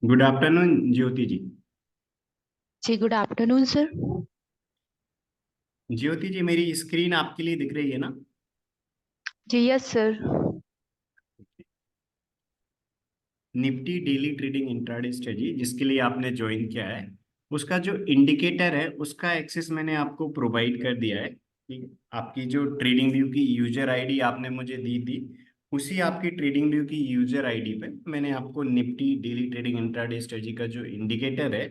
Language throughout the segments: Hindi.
Good afternoon Jyoti ji. जी good afternoon sir. Jyoti ji, मेरी स्क्रीन आपके लिए दिख रही है ना? जी yes sir. Nifty daily trading intraday strategy जिसके लिए आपने ज्वाइन किया है, उसका जो इंडिकेटर है उसका एक्सेस मैंने आपको प्रोवाइड कर दिया है। ठीक है? आपकी जो ट्रेडिंग व्यू की यूजर आईडी आपने मुझे दी थी, उसी आपकी ट्रेडिंग व्यू की यूजर आईडी पे मैंने आपको Nifty daily trading intraday strategy का जो इंडिकेटर है,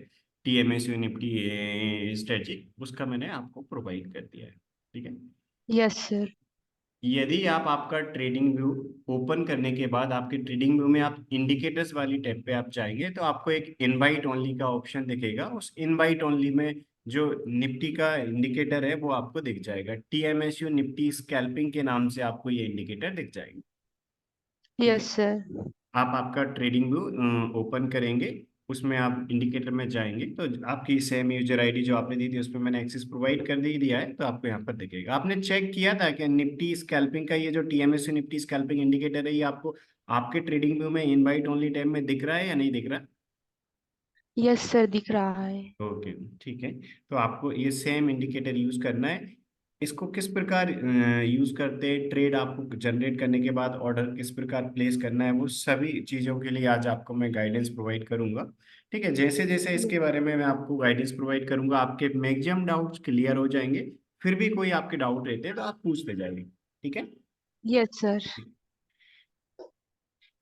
टीएमएसयू निफ्टी स्ट्रेटजी, उसका मैंने आपको प्रोवाइड कर दिया है। ठीक है? Yes sir. यदि आप आपका ट्रेडिंग व्यू ओपन करने के बाद आपके ट्रेडिंग व्यू में आप इंडिकेटर्स वाली टैब पे आप जाएंगे तो आपको एक इनवाइट ओनली का ऑप्शन दिखेगा। उस इनवाइट ओनली में जो निफ्टी का इंडिकेटर है वो आपको दिख जाएगा। टीएमएसयू निफ्टी स्कैल्पिंग के नाम से आपको ये इंडिकेटर दिख जाएगा। ठीक है? Yes sir. आप आपका ट्रेडिंग व्यू ओपन करेंगे, उसमें आप इंडिकेटर में जाएंगे तो आपकी सेम यूजर आईडी जो आपने दी थी उसमें मैंने एक्सेस प्रोवाइड कर दे दिया है, तो आपको यहाँ पर दिखेगा। आपने चेक किया था कि निफ्टी स्कैल्पिंग का ये जो टीएमएससी निफ्टी स्कैल्पिंग इंडिकेटर है, ये आपको आपके ट्रेडिंग व्यू में इनवाइट ओनली टैब में दिख रहा है या नहीं दिख रहा? यस सर दिख रहा है। ओके, ठीक है। तो आपको ये सेम इंडिकेटर यूज करना है। इसको किस प्रकार यूज करते हैं, ट्रेड आपको जनरेट करने के बाद ऑर्डर किस प्रकार प्लेस करना है, वो सभी चीजों के लिए आज आपको मैं गाइडेंस प्रोवाइड करूंगा। ठीक है? जैसे जैसे इसके बारे में मैं आपको गाइडेंस प्रोवाइड करूंगा, आपके मैक्सिमम डाउट्स क्लियर हो जाएंगे। फिर भी कोई आपके डाउट रहते हैं तो आप पूछते जाइए। ठीक है? Yes sir.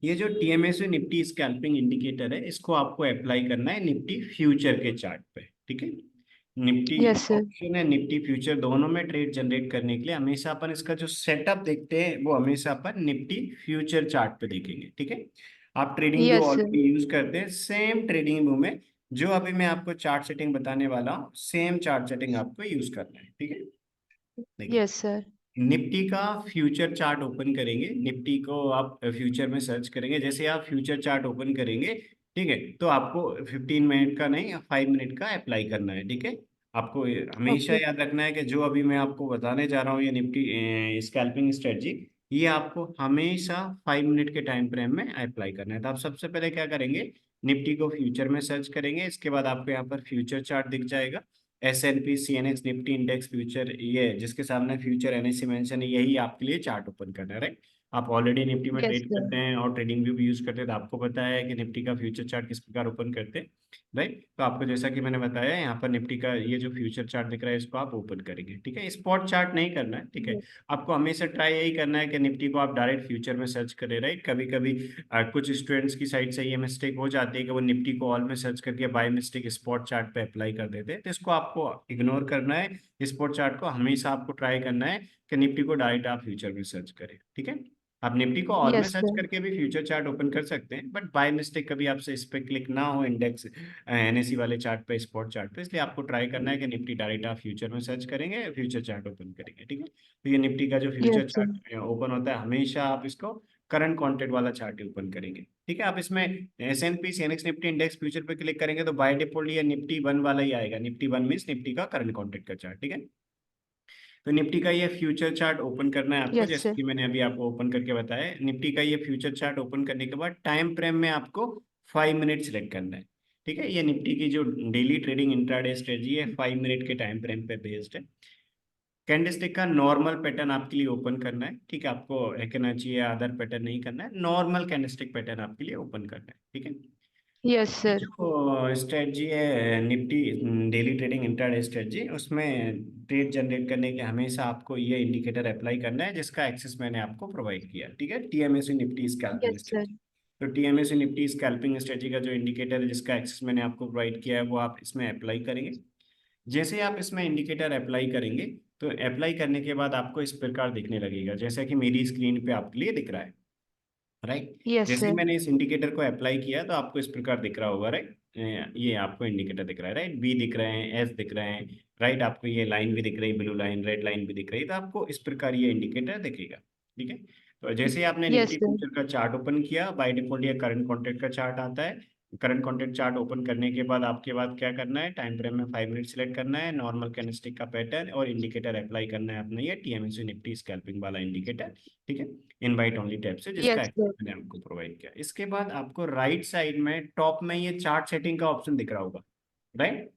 ये जो टीएमएसयू निफ्टी स्कैल्पिंग इंडिकेटर है, इसको आपको अप्लाई करना है निफ्टी फ्यूचर के चार्ट पे। ठीक है? Nifty yes sir. ऑप्शन है, निफ्टी फ्यूचर, दोनों में ट्रेड जनरेट करने के लिए हमेशा अपन इसका जो सेटअप देखते हैं वो हमेशा अपन निफ्टी फ्यूचर चार्ट पे देखेंगे। ठीक है? आप trading view yes sir. Already use करते हैं, सेम ट्रेडिंग व्यू में जो अभी मैं आपको चार्ट सेटिंग बताने वाला हूँ, सेम चार्ट सेटिंग आपको यूज करना है। ठीक है? देखिए, यस सर। निफ्टी का फ्यूचर चार्ट ओपन करेंगे, निफ्टी को आप फ्यूचर में सर्च करेंगे। जैसे आप फ्यूचर चार्ट ओपन करेंगे, ठीक है, तो आपको 15 मिनट का नहीं, 5 मिनट का अप्लाई करना है। ठीक है? आपको हमेशा ओके। याद रखना है कि जो अभी मैं आपको बताने जा रहा हूँ, ये निफ्टी स्कैल्पिंग स्ट्रेटजी, ये आपको हमेशा 5 मिनट के टाइम फ्रेम में अप्लाई करना है। तो आप सबसे पहले क्या करेंगे, निफ्टी को फ्यूचर में सर्च करेंगे। इसके बाद आपको यहाँ पर फ्यूचर चार्ट दिख जाएगा। S&P CNX Nifty index future, ये जिसके सामने फ्यूचर NSE मेंशन है, यही आपके लिए चार्ट ओपन करना है। राइट? आप ऑलरेडी निफ्टी में यस ट्रेड सर। करते हैं और ट्रेडिंग व्यू भी यूज करते हैं, तो आपको पता है कि निफ्टी का फ्यूचर चार्ट किस प्रकार ओपन करते हैं। राइट? तो आपको जैसा कि मैंने बताया, यहाँ पर निफ्टी का ये जो फ्यूचर चार्ट दिख रहा है, इसको आप ओपन करेंगे। ठीक है? स्पॉट चार्ट नहीं करना है। ठीक है? आपको हमेशा ट्राई यही करना है कि निफ्टी को आप डायरेक्ट फ्यूचर में सर्च करें। राइट? कभी कभी कुछ स्टूडेंट्स की साइड से ये मिस्टेक हो जाती है कि वो निफ्टी को ऑल में सर्च करके बाय मिस्टेक स्पॉट चार्ट पे अप्लाई कर देते हैं, तो इसको आपको इग्नोर करना है। स्पॉट चार्ट को हमेशा आपको ट्राई करना है कि निफ्टी को डायरेक्ट आप फ्यूचर में सर्च करें। ठीक है? आप निफ्टी को ऑल में यस सर्च सर। करके भी फ्यूचर चार्ट ओपन कर सकते हैं, बट बाय मिस्टेक कभी आपसे इस पे क्लिक ना हो, इंडेक्स NSE वाले चार्ट पे, स्पॉट चार्ट पे, इसलिए आपको ट्राई करना है कि निफ्टी डायरेक्ट आप फ्यूचर में सर्च करेंगे, फ्यूचर चार्ट ओपन करेंगे। ठीक है? तो ये निफ्टी का जो future yes sir. Chart open होता है, हमेशा आप इसको करंट कॉन्ट्रैक्ट वाला चार्ट ओपन करेंगे। ठीक है? आप इसमें S&P CNX Nifty index future पे क्लिक करेंगे तो बाय डिफॉल्ट ये निफ्टी वन वाला ही आएगा। निफ्टी वन मीन्स निफ्टी का करंट कॉन्ट्रैक्ट का चार्ट। ठीक है? तो निफ्टी का ये फ्यूचर चार्ट ओपन करना है आपको, यस जैसे सर। कि मैंने अभी आपको ओपन करके बताया। निफ्टी का ये फ्यूचर चार्ट ओपन करने के बाद टाइम फ्रेम में आपको 5 मिनट सिलेक्ट करना है। ठीक है? ये निफ्टी की जो डेली ट्रेडिंग इंट्राडे स्ट्रेटजी है, 5 मिनट के टाइम फ्रेम पे बेस्ड है। कैंडलस्टिक का नॉर्मल पैटर्न आपके लिए ओपन करना है। ठीक है? आपको फिबोनाची या अदर पैटर्न नहीं करना है, नॉर्मल कैंडलस्टिक पैटर्न आपके लिए ओपन करना है। ठीक है? यस ये सर। जो स्ट्रेटजी है Nifty daily trading intraday strategy, उसमें ट्रेड जनरेट करने के हमेशा आपको ये इंडिकेटर अप्लाई करना है जिसका एक्सेस मैंने आपको प्रोवाइड किया। ठीक है? TMSC Nifty scalping yes sir. Strategy. तो टीएमएससी निफ्टी स्कैल्पिंग स्ट्रेटजी का जो इंडिकेटर है जिसका एक्सेस मैंने आपको प्रोवाइड किया है, वो आप इसमें अप्लाई करेंगे। जैसे आप इसमें इंडिकेटर अप्लाई करेंगे, तो अप्लाई करने के बाद आपको इस प्रकार दिखने लगेगा जैसा कि मेरी स्क्रीन पे आपके लिए दिख रहा है। राइट? यस जैसे ही सर। मैंने इस इंडिकेटर को अप्लाई किया तो आपको इस प्रकार दिख रहा होगा। राइट? ये आपको इंडिकेटर दिख रहा है। राइट? बी दिख रहे हैं, एस दिख रहे हैं। राइट? आपको ये लाइन भी दिख रही है, ब्लू लाइन, रेड लाइन भी दिख रही है, तो आपको इस प्रकार ये इंडिकेटर दिखेगा। ठीक है? तो जैसे ही आपने यस निफ्टी सर। फ्यूचर का चार्ट ओपन किया, बाय डिफॉल्ट ये करंट कॉन्ट्रैक्ट का चार्ट आता है। करंट कॉन्ट्रैक्ट चार्ट ओपन करने के बाद आपके बाद क्या करना है, टाइम फ्रेम में 5 मिनट सिलेक्ट करना है, नॉर्मल कैंडलस्टिक का पैटर्न और इंडिकेटर अप्लाई करना है अपना ये टीएमएसी निफ्टी स्कैल्पिंग वाला इंडिकेटर, ठीक है, इनवाइट ओनली टैब से, जिसका यस सर। मैंने आपको प्रोवाइड किया। इसके बाद आपको राइट साइड में टॉप में ये चार्ट सेटिंग का ऑप्शन दिख रहा होगा, right.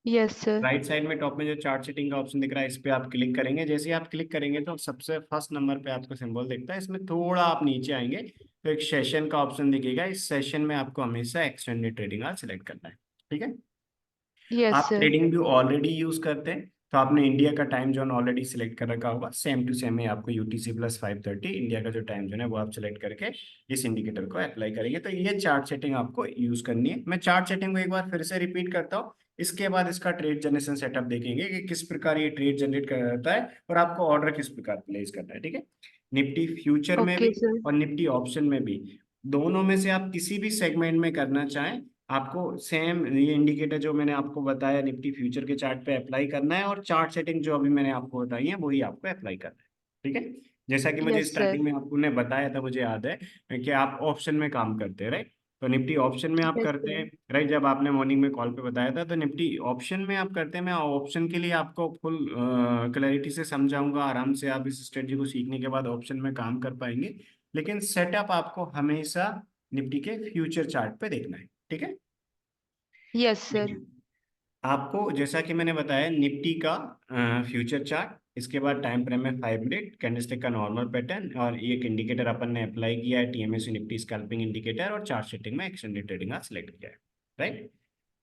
Yes sir. Right side में टॉप में जो चार्ट सेटिंग का ऑप्शन दिख रहा है, इस पे आप क्लिक करेंगे। जैसे ही आप क्लिक करेंगे तो सबसे फर्स्ट नंबर पे आपको सिंबल दिखता है, इसमें थोड़ा आप नीचे आएंगे तो एक सेशन का ऑप्शन दिखेगा। इस सेशन में आपको हमेशा एक्सटेंडेड ट्रेडिंग आज सिलेक्ट करना है, ठीक है। यस आप sir. Trading view already use करते हैं तो आपने इंडिया का टाइम जोन ऑलरेडी सिलेक्ट कर रखा होगा, सेम टू सेम है आपको यूटीसी प्लस 530 इंडिया का जो टाइम जोन है वो आप सिलेक्ट करके इस इंडिकेटर को अप्लाई करेंगे। तो ये चार्ट सेटिंग आपको यूज करनी है। मैं चार्ट सेटिंग को एक बार फिर से रिपीट करता हूँ, इसके बाद इसका ट्रेड जनरेशन सेटअप देखेंगे कि किस प्रकार ये ट्रेड जनरेट करता है और आपको ऑर्डर किस प्रकार प्लेस करना है, ठीक है। निफ्टी फ्यूचर में ओके भी सर। और निफ्टी ऑप्शन में भी, दोनों में से आप किसी भी सेगमेंट में करना चाहें, आपको सेम ये इंडिकेटर जो मैंने आपको बताया निफ्टी फ्यूचर के चार्ट पे अप्लाई करना है और चार्ट सेटिंग जो अभी मैंने आपको बताई है वही आपको अप्लाई करना है, ठीक है। जैसा कि मुझे यस सर। स्टार्टिंग में आपने बताया था, मुझे याद है कि आप ऑप्शन में काम करते हैं, राइट। तो निफ्टी ऑप्शन में आप यस करते सर। हैं, राइट। जब आपने मॉर्निंग में कॉल पे बताया था तो निफ्टी ऑप्शन में आप करते हैं। मैं ऑप्शन के लिए आपको फुल क्लैरिटी से समझाऊंगा, आराम से आप इस स्ट्रेटजी को सीखने के बाद ऑप्शन में काम कर पाएंगे। लेकिन सेटअप आपको हमेशा निफ्टी के फ्यूचर चार्ट पे देखना है, ठीक है। Yes sir. देखिए, आपको जैसा कि मैंने बताया निफ्टी का फ्यूचर चार्ट, इसके बाद टाइम फ्रेम में 5 मिनट कैंडलस्टिक का नॉर्मल पैटर्न और एक इंडिकेटर अपन ने अप्लाई किया है टीएमएसी निफ्टी स्कैल्पिंग इंडिकेटर और चार्ट सेटिंग में एक्सटेंडेड ट्रेडिंग आज सिलेक्ट किया है, राइट।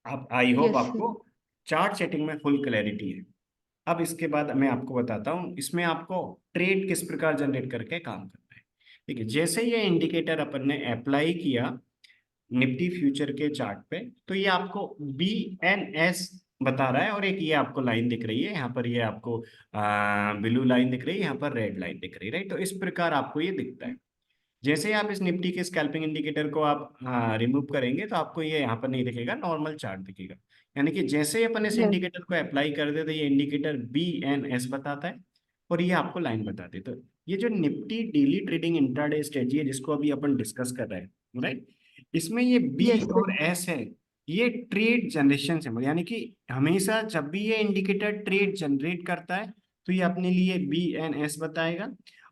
आप आई होप यस सर। आपको चार्ट सेटिंग में फुल क्लैरिटी है। अब इसके बाद मैं आपको बताता हूँ इसमें आपको ट्रेड किस प्रकार जनरेट करके काम करना है। देखिए, जैसे ये इंडिकेटर अपन ने अप्लाई किया निफ्टी फ्यूचर के चार्ट पे, तो ये आपको बी एन एस बता रहा है और एक ये आपको लाइन दिख रही है यहाँ पर, ये आपको ब्लू लाइन दिख रही है, यहाँ पर रेड लाइन दिख रही है, राइट। तो इस प्रकार आपको ये दिखता है। जैसे ही आप इस निफ्टी के स्कैल्पिंग इंडिकेटर को आप रिमूव करेंगे तो आपको ये यहाँ पर नहीं दिखेगा, नॉर्मल चार्ट दिखेगा। यानी कि जैसे ही अपन इस यस। इंडिकेटर को अप्लाई कर दे तो ये इंडिकेटर बी एन एस बताता है और ये आपको लाइन बता दे। तो ये जो Nifty daily trading intraday strategy है जिसको अभी अपन डिस्कस कर रहे हैं, राइट, इसमें ये बी यस सर। और एस है, ये ट्रेड जनरेशन सिंबल, यानी कि हमेशा जब भी ये इंडिकेटर ट्रेड जनरेट करता है तो ये अपने लिए बी एन एस बताएगा।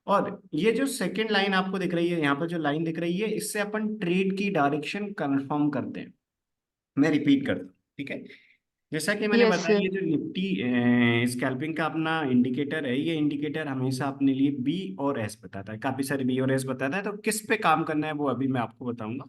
और ये जो सेकंड लाइन आपको दिख रही है, यहाँ पर जो लाइन दिख रही है, इससे अपन ट्रेड की डायरेक्शन कंफर्म करते हैं। मैं रिपीट करता हूँ, ठीक है। जैसा कि मैंने यस बताया, सर। ये जो निफ्टी स्कैल्पिंग का अपना इंडिकेटर है, ये इंडिकेटर हमेशा अपने लिए बी और एस बताता है, काफी सारे बी और एस बताता है। तो किस पे काम करना है वो अभी मैं आपको बताऊंगा।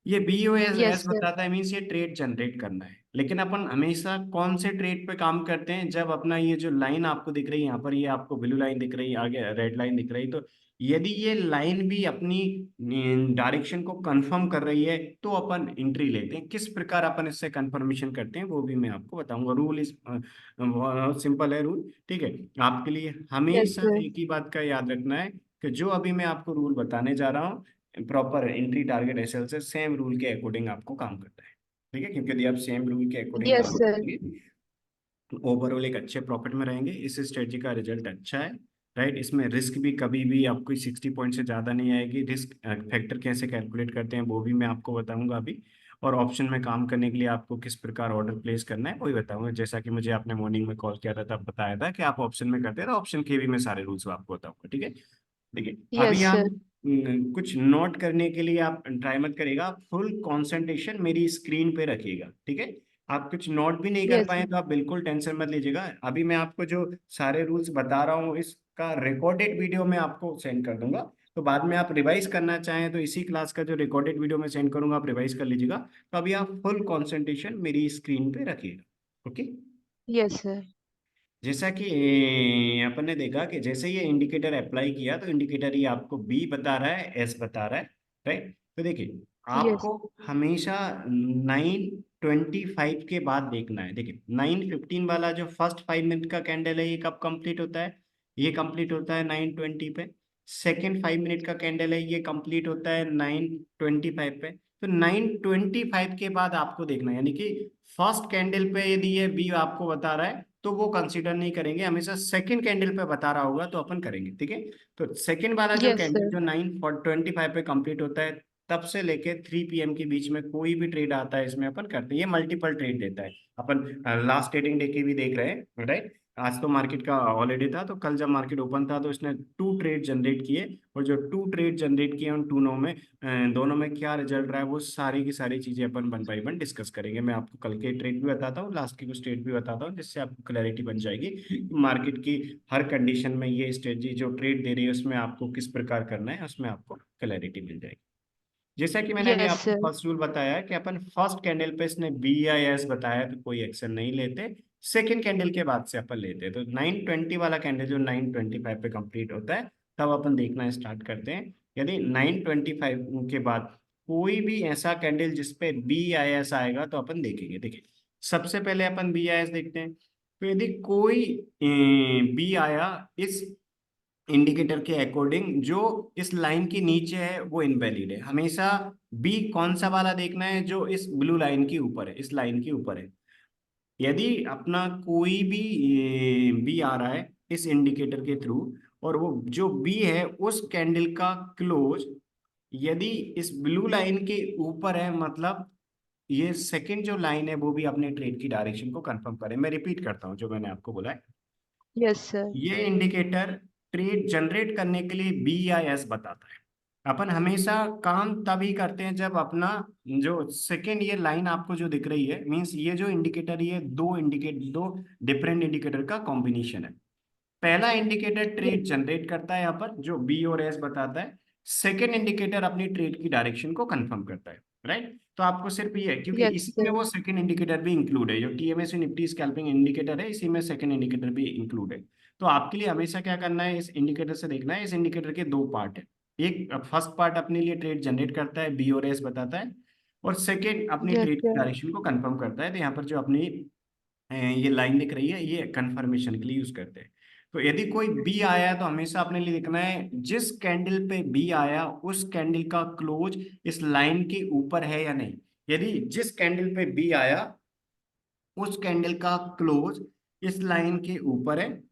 ये B O S yes S sir. बताता है, मीन्स ये ट्रेड जनरेट करना है। लेकिन अपन हमेशा कौन से ट्रेड पे काम करते हैं, जब अपना ये जो लाइन आपको दिख रही है यहाँ पर, ये आपको ब्लू लाइन दिख रही है, आगे रेड लाइन दिख रही है, तो यदि ये लाइन भी अपनी डायरेक्शन को कंफर्म कर रही है तो अपन एंट्री लेते हैं। किस प्रकार अपन इससे कंफर्मेशन करते हैं वो भी मैं आपको बताऊंगा। रूल इस बहुत सिंपल है रूल, ठीक है। आपके लिए यस हमेशा सर। एक ही बात का याद रखना है कि जो अभी मैं आपको रूल बताने जा रहा हूँ, प्रॉपर एंट्री टारगेट एसएल से सेम रूल के अकॉर्डिंग आपको काम करना है, ठीक है। क्योंकि यदि आप सेम रूल के अकॉर्डिंग यस काम सर। करेंगे तो ओवरऑल एक अच्छे प्रॉफिट में रहेंगे। इस स्ट्रेटजी का रिजल्ट अच्छा है, राइट। इसमें रिस्क भी कभी भी आपको 60 पॉइंट से ज़्यादा नहीं आएगी। रिस्क फैक्टर कैसे कैलकुलेट करते हैं वो भी मैं आपको बताऊंगा अभी। और ऑप्शन में काम करने के लिए आपको किस प्रकार ऑर्डर प्लेस करना है वही बताऊंगा। जैसा कि मुझे आपने मॉर्निंग में कॉल किया था तब बताया था कि आप ऑप्शन में करते हैं, तो ऑप्शन के भी मैं सारे रूल्स आपको बताऊंगा, ठीक है। देखिए, यस अभी आप सर। कुछ नोट करने के लिए आप ट्राई मत करिएगा, फुल कंसंट्रेशन मेरी स्क्रीन पे रखिएगा, ठीक है। आप कुछ नोट भी नहीं कर यस पाए सर। तो आप बिल्कुल टेंशन मत लीजिएगा। अभी मैं आपको जो सारे रूल्स बता रहा हूँ इसका रिकॉर्डेड वीडियो मैं आपको सेंड कर दूंगा। तो बाद में आप रिवाइज करना चाहें तो इसी क्लास का जो रिकॉर्डेड वीडियो मैं सेंड करूंगा आप रिवाइज कर लीजिएगा। तो अभी आप फुल कंसंट्रेशन मेरी स्क्रीन पे रखिएगा, ओके। Yes sir. जैसा कि अपन ने देखा कि जैसे ये इंडिकेटर अप्लाई किया तो इंडिकेटर ये आपको बी बता रहा है, एस बता रहा है, राइट। तो देखिए, यस। आपको हमेशा 9:25 के बाद देखना है। देखिए, 9:15 वाला जो फर्स्ट 5 मिनट का कैंडल है ये कब कंप्लीट होता है, ये कंप्लीट होता है 9:20 पे। सेकेंड 5 मिनट का कैंडल है ये कंप्लीट होता है 9:25 पे। तो 9:25 के बाद आपको देखना है, यानी कि फर्स्ट कैंडल पे यदि ये बी आपको बता रहा है तो वो कंसीडर नहीं करेंगे, हमेशा सेकंड कैंडल पे बता रहा होगा तो अपन करेंगे, ठीक है। तो सेकंड वाला जो यस कैंडल सर। जो 9:25 पे कंप्लीट होता है तब से लेके 3 PM के बीच में कोई भी ट्रेड आता है इसमें अपन करते हैं। ये मल्टीपल ट्रेड देता है। अपन लास्ट ट्रेडिंग डे की भी देख रहे हैं, राइट। आज तो मार्केट का हॉलीडे था, तो कल जब मार्केट ओपन था तो इसने 2 ट्रेड जनरेट किए, और जो 2 ट्रेड जनरेट किए उन दोनों में क्या रिजल्ट रहा है वो सारी की सारी चीजें अपन वन बाई वन डिस्कस करेंगे। मैं आपको कल के ट्रेड भी बताता हूँ, लास्ट की कुछ ट्रेड भी बताता हूँ, जिससे आपको क्लैरिटी बन जाएगी मार्केट की हर कंडीशन में ये स्ट्रेटजी जो ट्रेड दे रही है उसमें आपको किस प्रकार करना है, उसमें आपको क्लैरिटी मिल जाएगी। जैसा कि मैंने अभी यस आपको सर। फर्स्ट रूल बताया कि अपन फर्स्ट कैंडल पे इसने BIS बताया तो कोई एक्शन नहीं लेते, सेकंड कैंडल के बाद से अपन लेते हैं। तो 920 वाला कैंडल जो 925 पे कंप्लीट होता है तब अपन देखना स्टार्ट करते हैं। यदि 925 के बाद कोई भी ऐसा कैंडल जिसपे BIS आएगा तो अपन देखेंगे। देखिए, सबसे पहले अपन BIS देखते हैं। तो यदि कोई बी आया इस इंडिकेटर के अकॉर्डिंग जो इस लाइन के नीचे है वो इनवैलिड है। हमेशा बी कौन सा वाला देखना है, जो इस ब्लू लाइन के ऊपर है, इस लाइन के ऊपर है। यदि अपना कोई भी बी आ रहा है इस इंडिकेटर के थ्रू, और वो जो बी है उस कैंडल का क्लोज यदि इस ब्लू लाइन के ऊपर है, मतलब ये सेकंड जो लाइन है वो भी अपने ट्रेड की डायरेक्शन को कंफर्म करे। मैं रिपीट करता हूँ जो मैंने आपको बोला है। Yes sir. ये इंडिकेटर ट्रेड जनरेट करने के लिए BIS बताता है। अपन हमेशा काम तभी करते हैं जब अपना जो सेकेंड ये लाइन आपको जो दिख रही है, मींस ये जो इंडिकेटर, ये दो डिफरेंट इंडिकेटर का कॉम्बिनेशन है। पहला इंडिकेटर ट्रेड जनरेट करता है यहाँ पर जो B और S बताता है। सेकेंड इंडिकेटर अपनी ट्रेड की डायरेक्शन को कंफर्म करता है, राइट। तो आपको सिर्फ ये है, क्योंकि यस इसी में सर। वो सेकेंड इंडिकेटर भी इंक्लूड है, जो TMS निफ्टी स्कैल्पिंग इंडिकेटर है इसी में सेकेंड इंडिकेटर भी इंक्लूड है। तो आपके लिए हमेशा क्या करना है, इस इंडिकेटर से देखना है। इस इंडिकेटर के दो पार्ट है। एक फर्स्ट पार्ट अपने लिए ट्रेड जनरेट करता है, B और S बताता है, और सेकेंड अपनी यस ट्रेड की सर। डायरेक्शन को कंफर्म करता है। तो यहाँ पर जो अपनी ये लाइन दिख रही है ये कंफर्मेशन के लिए यूज करते हैं। तो यदि कोई बी आया है तो हमेशा अपने लिए लिखना है जिस कैंडल पे बी आया उस कैंडल का क्लोज इस लाइन के ऊपर है या नहीं। यदि जिस कैंडल पे बी आया उस कैंडल का क्लोज इस लाइन के ऊपर है,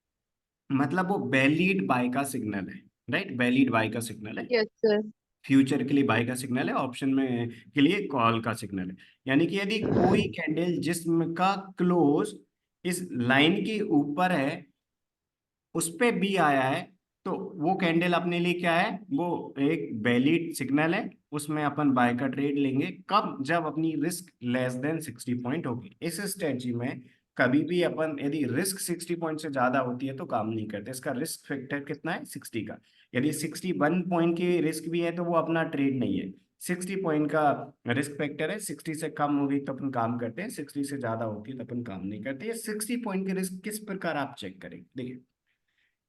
मतलब वो वैलिड बाय का सिग्नल है, राइट। वैलिड बाय का सिग्नल है, यस सर। फ्यूचर के लिए बाय का सिग्नल है, ऑप्शन में के लिए कॉल का सिग्नल है। यानी कि यदि कोई कैंडल जिसम का क्लोज इस लाइन के ऊपर है उस पे बी आया है, तो वो कैंडल अपने लिए क्या है, वो एक वैलिड सिग्नल है। उसमें अपन बाय का ट्रेड लेंगे कब, जब अपनी रिस्क लेस देन 60 पॉइंट होगी। इस स्ट्रेटजी में कभी भी अपन यदि रिस्क 60 पॉइंट से ज्यादा होती है तो काम नहीं करते। इसका रिस्क फैक्टर कितना है, 60 का। यदि 61 पॉइंट की रिस्क भी है तो वो अपना ट्रेड नहीं है। 60 पॉइंट का रिस्क फैक्टर है, 60 से कम होगी तो अपन काम करते हैं, 60 से ज्यादा होती है तो अपन काम नहीं करते। ये 60 पॉइंट की रिस्क किस प्रकार आप चेक करेंगे, देखिए।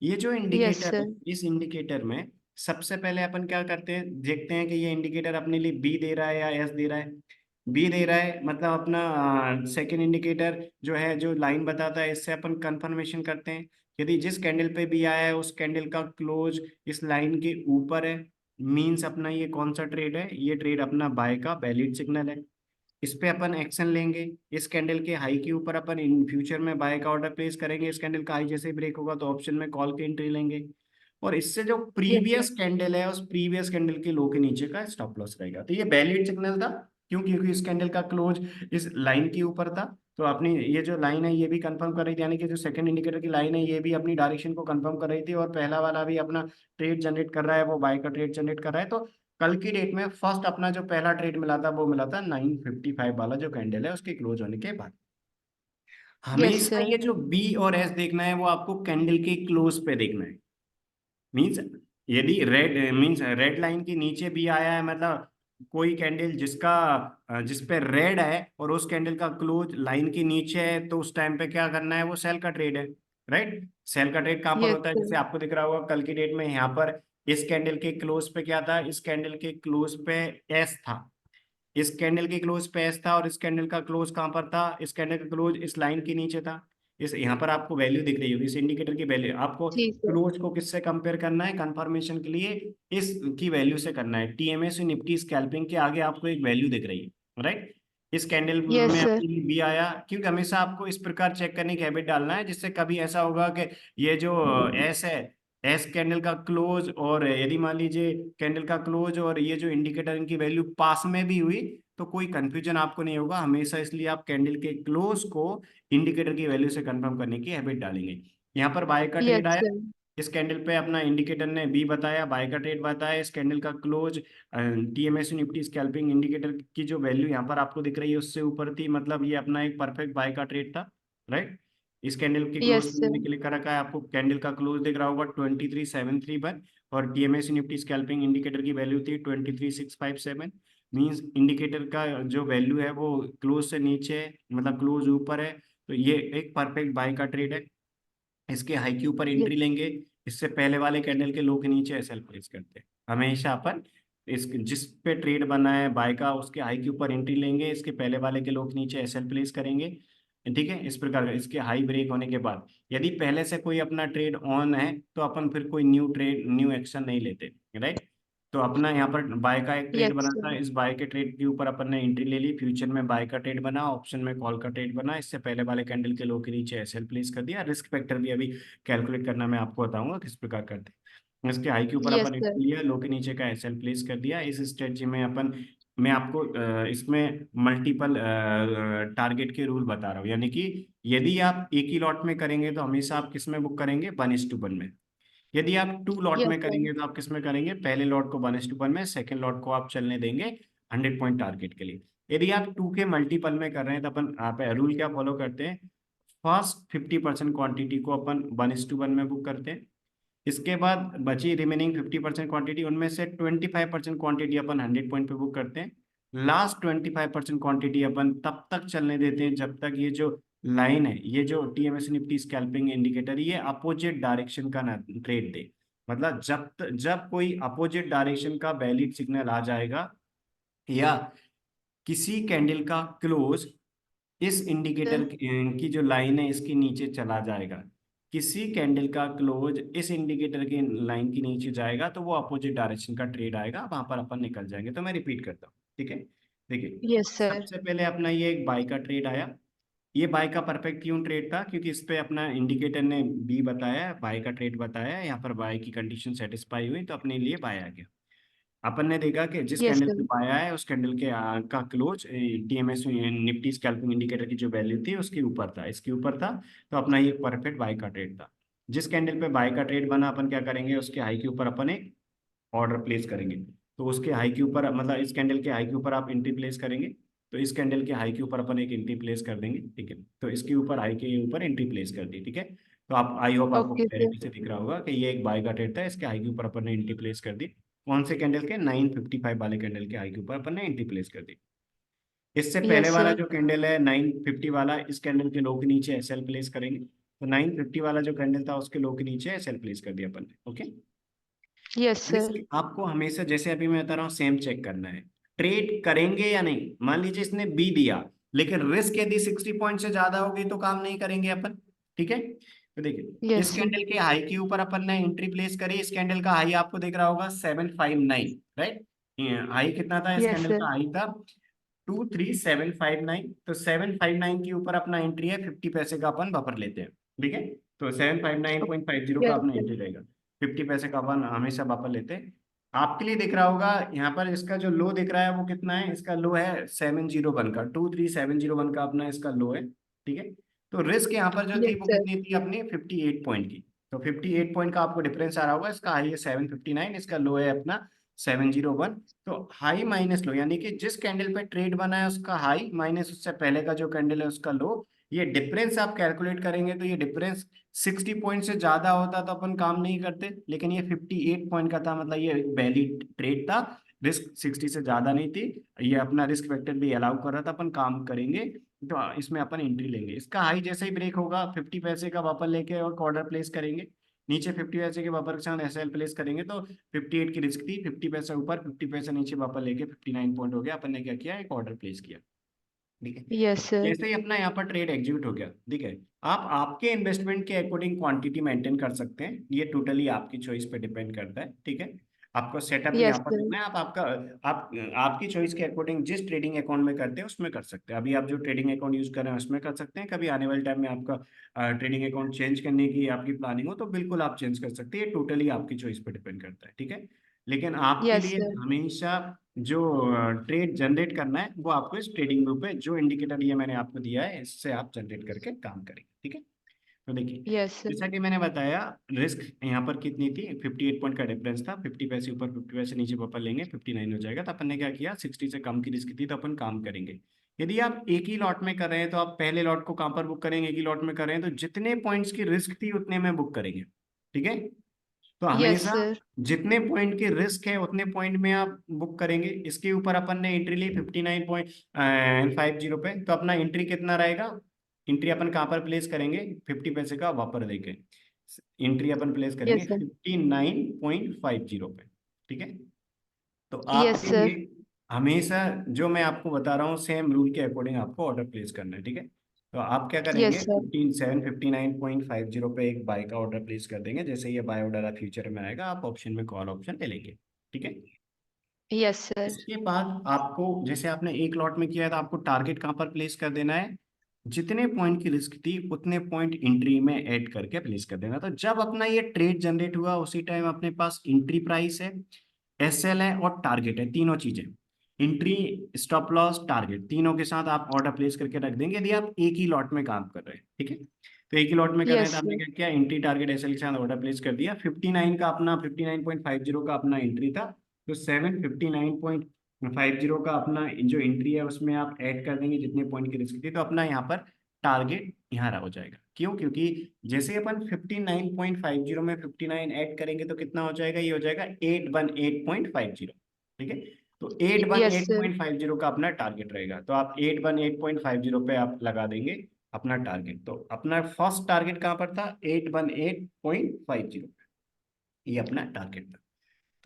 ये जो यस इंडिकेटर है, सर। इस इंडिकेटर में सबसे पहले अपन क्या करते हैं, देखते हैं कि ये इंडिकेटर अपने लिए बी दे रहा है या एस दे रहा है। बी दे रहा है मतलब अपना सेकंड इंडिकेटर जो है, जो लाइन बताता है, इससे अपन कंफर्मेशन करते हैं। यदि जिस कैंडल पे बी आया है उस कैंडल का क्लोज इस लाइन के ऊपर है, मींस अपना ये कौन सा ट्रेड है, ये ट्रेड अपना बाय का वैलिड सिग्नल है। इस पे अपन एक्शन लेंगे। इस कैंडल के हाई के ऊपर अपन इन फ्यूचर में बाय का ऑर्डर प्लेस करेंगे। इस कैंडल का हाई जैसे ही ब्रेक होगा तो ऑप्शन में कॉल की एंट्री लेंगे। और इससे जो यस सर। प्रीवियस कैंडल है उस प्रीवियस कैंडल के लो के नीचे का स्टॉप लॉस रहेगा। तो ये वैलिड सिग्नल था। क्यों, क्योंकि इस कैंडल का क्लोज इस लाइन के ऊपर था। तो अपनी ये जो लाइन है ये भी कंफर्म कर रही थी, यानी कि जो सेकंड इंडिकेटर की लाइन है ये भी अपनी डायरेक्शन को कंफर्म कर रही थी, और पहला वाला भी अपना ट्रेड जनरेट कर रहा है, वो बाय का ट्रेड जनरेट कर रहा है। तो कल की डेट में फर्स्ट अपना जो पहला ट्रेड मिला था वो मिला था 955 वाला जो कैंडल है उसके क्लोज होने के बाद। यस हमेशा सर। ये जो बी और एस देखना है वो आपको कैंडल के क्लोज पे देखना है। मीन्स यदि रेड मीन्स रेड लाइन के नीचे भी आया है, मतलब कोई कैंडल जिसका जिस पे रेड है और उस कैंडल का क्लोज लाइन के नीचे है, तो उस टाइम पे क्या करना है, वो सेल का ट्रेड है, राइट। सेल का ट्रेड कहाँ पर यस होता है, सर। जैसे आपको दिख रहा होगा कल की डेट में यहाँ पर इस कैंडल के क्लोज पे क्या था, इस कैंडल के क्लोज पे एस था। इस कैंडल के क्लोज पे एस था और इस कैंडल का क्लोज कहाँ पर था, इस कैंडल का क्लोज इस लाइन के नीचे था। इस यहाँ पर आपको वैल्यू दिख रही होगी, इस इंडिकेटर की वैल्यू आपको जी सर। क्लोज को किससे कंपेयर करना है, कंफर्मेशन के लिए इस की वैल्यू से करना है। TMS निफ्टी स्कैल्पिंग के आगे आपको एक वैल्यू दिख रही है, राइट। इस कैंडल यस में सर। अपनी भी आया, क्योंकि हमेशा आपको इस प्रकार चेक करने की हैबिट डालना है, जिससे कभी ऐसा होगा कि ये जो एस है एस कैंडल का क्लोज, और यदि मान लीजिए कैंडल का क्लोज और ये जो इंडिकेटर इनकी वैल्यू पास में भी हुई तो कोई कंफ्यूजन आपको नहीं होगा हमेशा, इसलिए आप कैंडल के क्लोज को इंडिकेटर की वैल्यू से कंफर्म करने की हैबिट डालेंगे। यहाँ पर बाय का ट्रेड यस आया, सर। इस कैंडल पे अपना इंडिकेटर ने बी बताया, बाय का ट्रेड बताया, इस कैंडल का close TMS Nifty scalping indicator की जो वैल्यू यहाँ पर आपको दिख रही है उससे ऊपर थी, मतलब ये अपना एक परफेक्ट बाय का ट्रेड था, राइट। इस कैंडल के क्लोज यस को सर। मैंने क्लिक कर रखा है, आपको कैंडल का क्लोज दिख रहा होगा 23,731 और टीएमएस निफ्टी स्कैल्पिंग इंडिकेटर की वैल्यू थी 23,657। मींस इंडिकेटर का जो वैल्यू है वो क्लोज से नीचे है, मतलब क्लोज ऊपर है, तो ये एक परफेक्ट बाय का ट्रेड है। इसके हाई के ऊपर यस एंट्री लेंगे, इससे पहले वाले कैंडल के लो के नीचे एसएल प्लेस करते हैं हमेशा अपन। इस जिस पे ट्रेड बना है बाय का उसके हाई के ऊपर एंट्री लेंगे, इसके पहले वाले के लो के नीचे एसएल प्लेस करेंगे, ठीक है। इस प्रकार का इसके हाई ब्रेक होने के बाद यदि पहले से कोई अपना ट्रेड ऑन है तो अपन फिर कोई न्यू एक्शन नहीं लेते, राइट। तो अपना यहाँ पर बाय का एक ट्रेड यस बना था, सर। इस बाय के ट्रेड के ऊपर अपन ने एंट्री ले ली, फ्यूचर में बाय का ट्रेड बना, ऑप्शन में कॉल का ट्रेड बना, इससे पहले वाले कैंडल के लो के नीचे एसएल प्लेस कर दिया। रिस्क फैक्टर भी अभी कैलकुलेट करना मैं आपको बताऊंगा किस प्रकार करते हैं। इसके हाई के ऊपर यस अपन सर। एंट्री लिया, लो के नीचे का एसएल प्लेस कर दिया। इस स्ट्रेटजी में अपन, मैं आपको इसमें मल्टीपल टारगेट के रूल बता रहा हूँ, यानी कि यदि आप एक ही लॉट में करेंगे तो हमेशा आप किस में बुक करेंगे, 1:1 में। यदि आप 2 लॉट यस में सर। करेंगे तो आप किस में करेंगे, पहले लॉट को 1:1 में, सेकंड लॉट को आप चलने देंगे 100 पॉइंट टारगेट के लिए। यदि आप 2 के मल्टीपल में कर रहे हैं तो अपन आप रूल क्या फॉलो करते हैं, फर्स्ट 50% क्वांटिटी को अपन 1:1 में बुक करते हैं, इसके बाद बची रिमेनिंग 50% क्वांटिटी उनमें से 25% क्वांटिटी अपन 100 पॉइंट पे बुक करते हैं। लास्ट 25% क्वांटिटी अपन तब तक चलने देते हैं जब तक ये जो लाइन है, ये जो टीएमएस निफ्टी स्कैल्पिंग इंडिकेटर, ये अपोजिट डायरेक्शन का ना ट्रेड दे। मतलब जब कोई अपोजिट डायरेक्शन का वैलिड सिग्नल आ जाएगा या किसी कैंडल का क्लोज इस इंडिकेटर सर। की जो लाइन है इसके नीचे चला जाएगा, किसी कैंडल का क्लोज इस इंडिकेटर की लाइन के नीचे जाएगा तो वो अपोजिट डायरेक्शन का ट्रेड आएगा, वहां पर अपन निकल जाएंगे। तो मैं रिपीट करता हूँ, ठीक है। देखिए, यस सर। सबसे पहले अपना ये एक बाय का ट्रेड आया, ये बाय का परफेक्ट क्यों ट्रेड था, क्योंकि इस पे अपना इंडिकेटर ने बी बताया, बाय का ट्रेड बताया, यहाँ पर बाय की कंडीशन सेटिस्फाई हुई तो अपने लिए बाय आ गया। अपन ने देखा कि जिस यस कैंडल पे सर। पाया है उस कैंडल के का close TMS Nifty scalping indicator की जो वैल्यू थी उसके ऊपर था, इसके ऊपर था, तो अपना ये परफेक्ट बाय का ट्रेड था। जिस कैंडल पे बाय का ट्रेड बना अपन क्या करेंगे, उसके हाई के ऊपर अपन एक ऑर्डर प्लेस करेंगे। तो उसके हाई के ऊपर, मतलब इस कैंडल के हाई के ऊपर आप एंट्री प्लेस करेंगे, तो इस कैंडल के हाई के ऊपर अपन एक एंट्री प्लेस कर देंगे, ठीक है। तो इसके ऊपर हाई के ऊपर एंट्री प्लेस कर दी, ठीक है। तो आप, आई होप आपको ओके सर। क्लैरिटी से दिख रहा होगा कि ये एक बाय का ट्रेड था, इसके हाई के ऊपर अपन ने एंट्री प्लेस कर दी। कौन से कैंडल के, 955 वाले कैंडल के हाई के ऊपर अपन ने एंट्री प्लेस कर दी। इससे पहले यस वाला सर। जो कैंडल है 950 वाला, इस कैंडल के लो के नीचे एसएल प्लेस करेंगे, तो 950 वाला जो कैंडल था उसके लो के नीचे एसएल प्लेस कर दिया अपन ने, ओके। Yes risk sir. आपको हमेशा, जैसे अभी मैं बता रहा हूँ, सेम चेक करना है, ट्रेड करेंगे या नहीं। मान लीजिए इसने बी दिया, लेकिन रिस्क यदि 60 पॉइंट से ज्यादा होगी तो काम नहीं करेंगे अपन, ठीक है। तो देखिए, यस इस सर। कैंडल के हाई के ऊपर अपन ने एंट्री प्लेस करी, इस कैंडल का हाई आपको दिख रहा होगा 759, राइट। हाई कितना था, इस यस कैंडल सर। का हाई था 23759, तो 759 के ऊपर अपना एंट्री है, 50 पैसे का अपन बफर लेते हैं, ठीक है। तो 759.50 का यस अपना सर। एंट्री रहेगा, 50 पैसे का अपन हमेशा बफर लेते हैं। आपके लिए दिख रहा होगा यहाँ पर इसका जो लो दिख रहा है वो कितना है, इसका लो है 701 का, 23701 का अपना इसका लो है, ठीक है। तो रिस्क यहाँ पर जो थी यस वो सर। कितनी थी अपनी, 58 पॉइंट की। तो 58 पॉइंट का आपको डिफरेंस आ रहा होगा, इसका हाई है 759, इसका लो है अपना 701। तो हाई माइनस लो, यानी कि जिस कैंडल पे ट्रेड बना है उसका हाई माइनस उससे पहले का जो कैंडल है उसका लो, ये डिफरेंस आप कैलकुलेट करेंगे तो ये डिफरेंस 60 पॉइंट से ज्यादा होता तो अपन काम नहीं करते, लेकिन ये 58 पॉइंट का था, मतलब ये वैलिड ट्रेड था, रिस्क 60 से ज्यादा नहीं थी, ये अपना रिस्क फैक्टर भी अलाउ कर रहा था, अपन काम करेंगे। तो इसमें अपन एंट्री लेंगे, इसका हाई जैसे ही ब्रेक होगा 50 पैसे का वापस लेके और ऑर्डर प्लेस करेंगे, नीचे 50 पैसे के वापस के साथ एसएल प्लेस करेंगे, तो 58 की रिस्क थी, 50 पैसा ऊपर 50 पैसा नीचे वापस लेके 59 पॉइंट हो गया, अपन ने क्या किया, एक ऑर्डर प्लेस किया, ठीक है। Yes sir. जैसे ही अपना यहाँ पर ट्रेड एग्जीक्यूट हो गया, ठीक है, आप आपके इन्वेस्टमेंट के अकॉर्डिंग क्वांटिटी मेंटेन कर सकते हैं, ये टोटली आपकी चॉइस पे डिपेंड करता है, ठीक है। आपको सेटअप यहाँ Yes, पर sir. देखना है, आप आपकी चॉइस के अकॉर्डिंग जिस ट्रेडिंग अकाउंट में करते हैं उसमें कर सकते हैं। अभी आप जो ट्रेडिंग अकाउंट यूज कर रहे हैं उसमें कर सकते हैं, कभी आने वाले टाइम में आपका ट्रेडिंग अकाउंट चेंज करने की आपकी प्लानिंग हो तो बिल्कुल आप चेंज कर सकते हैं, ये टोटली आपकी चॉइस पर डिपेंड करता है, ठीक है। लेकिन आपके Yes, लिए sir. हमेशा जो ट्रेड जनरेट करना है वो आपको इस ट्रेडिंग ग्रुप पे जो इंडिकेटर ये मैंने आपको दिया है इससे आप जनरेट करके काम करेंगे, ठीक है। तो देखिए, Yes, sir. जैसा कि मैंने बताया, रिस्क यहाँ पर कितनी थी, 58 पॉइंट का डिफरेंस था, 50 पैसे ऊपर 50 पैसे नीचे पापा लेंगे 59 हो जाएगा। तो अपन ने क्या किया, 60 से कम की रिस्क थी तो अपन काम करेंगे। यदि आप एक ही लॉट में कर रहे हैं तो आप पहले लॉट को कहाँ पर बुक करेंगे, एक ही लॉट में कर रहे हैं तो जितने पॉइंट्स की रिस्क थी उतने में बुक करेंगे, ठीक है। तो Yes, हमेशा sir. जितने पॉइंट की रिस्क है उतने पॉइंट में आप बुक करेंगे। इसके ऊपर अपन ने एंट्री ली 59.50 पे, तो अपना एंट्री कितना रहेगा, एंट्री अपन कहाँ पर प्लेस करेंगे, 50 पैसे का वापर देके एंट्री अपन प्लेस करेंगे Yes, sir. 59.50 पे, ठीक है। तो Yes, आपके sir. लिए हमेशा जो मैं आपको बता रहा हूँ सेम रूल के अकॉर्डिंग आपको ऑर्डर प्लेस करना है, ठीक है। तो आप क्या करेंगे, Yes, sir. 59.50 पे एक बाय का ऑर्डर प्लेस कर देंगे। जैसे ये बाय ऑर्डर आप फ्यूचर में आएगा आप ऑप्शन में कॉल ऑप्शन ले लेंगे, ठीक है। Yes, sir. इसके बाद आपको, जैसे आपने एक लॉट में किया है तो आपको टारगेट कहाँ पर प्लेस कर देना है, जितने पॉइंट की रिस्क थी उतने पॉइंट एंट्री में ऐड करके प्लेस कर देना। तो जब अपना ये ट्रेड जनरेट हुआ उसी टाइम अपने पास एंट्री प्राइस है, एसएल है और टारगेट है, तीनों चीजें, एंट्री स्टॉप लॉस टारगेट तीनों के साथ आप ऑर्डर प्लेस करके रख देंगे यदि आप एक ही लॉट में काम कर रहे हैं, ठीक है। तो एक ही लॉट में कर रहे हैं Yes, तो आपने sir. क्या किया, एंट्री टारगेट एसएल के साथ ऑर्डर प्लेस कर दिया। 59 का अपना 59.50 का अपना एंट्री था, तो 759.50 का अपना जो एंट्री है उसमें आप ऐड कर देंगे जितने पॉइंट की रिस्क थी, तो अपना यहाँ पर टारगेट यहाँ रहा हो जाएगा। क्यों, क्योंकि जैसे अपन 59.50 में 59 ऐड करेंगे तो कितना हो जाएगा, ये हो जाएगा 818.50, ठीक है। तो Yes, sir. 818.50 का अपना टारगेट रहेगा, तो आप 818.50 पे आप लगा देंगे अपना टारगेट। तो अपना फर्स्ट टारगेट कहाँ पर था, 818.50, ये अपना टारगेट था।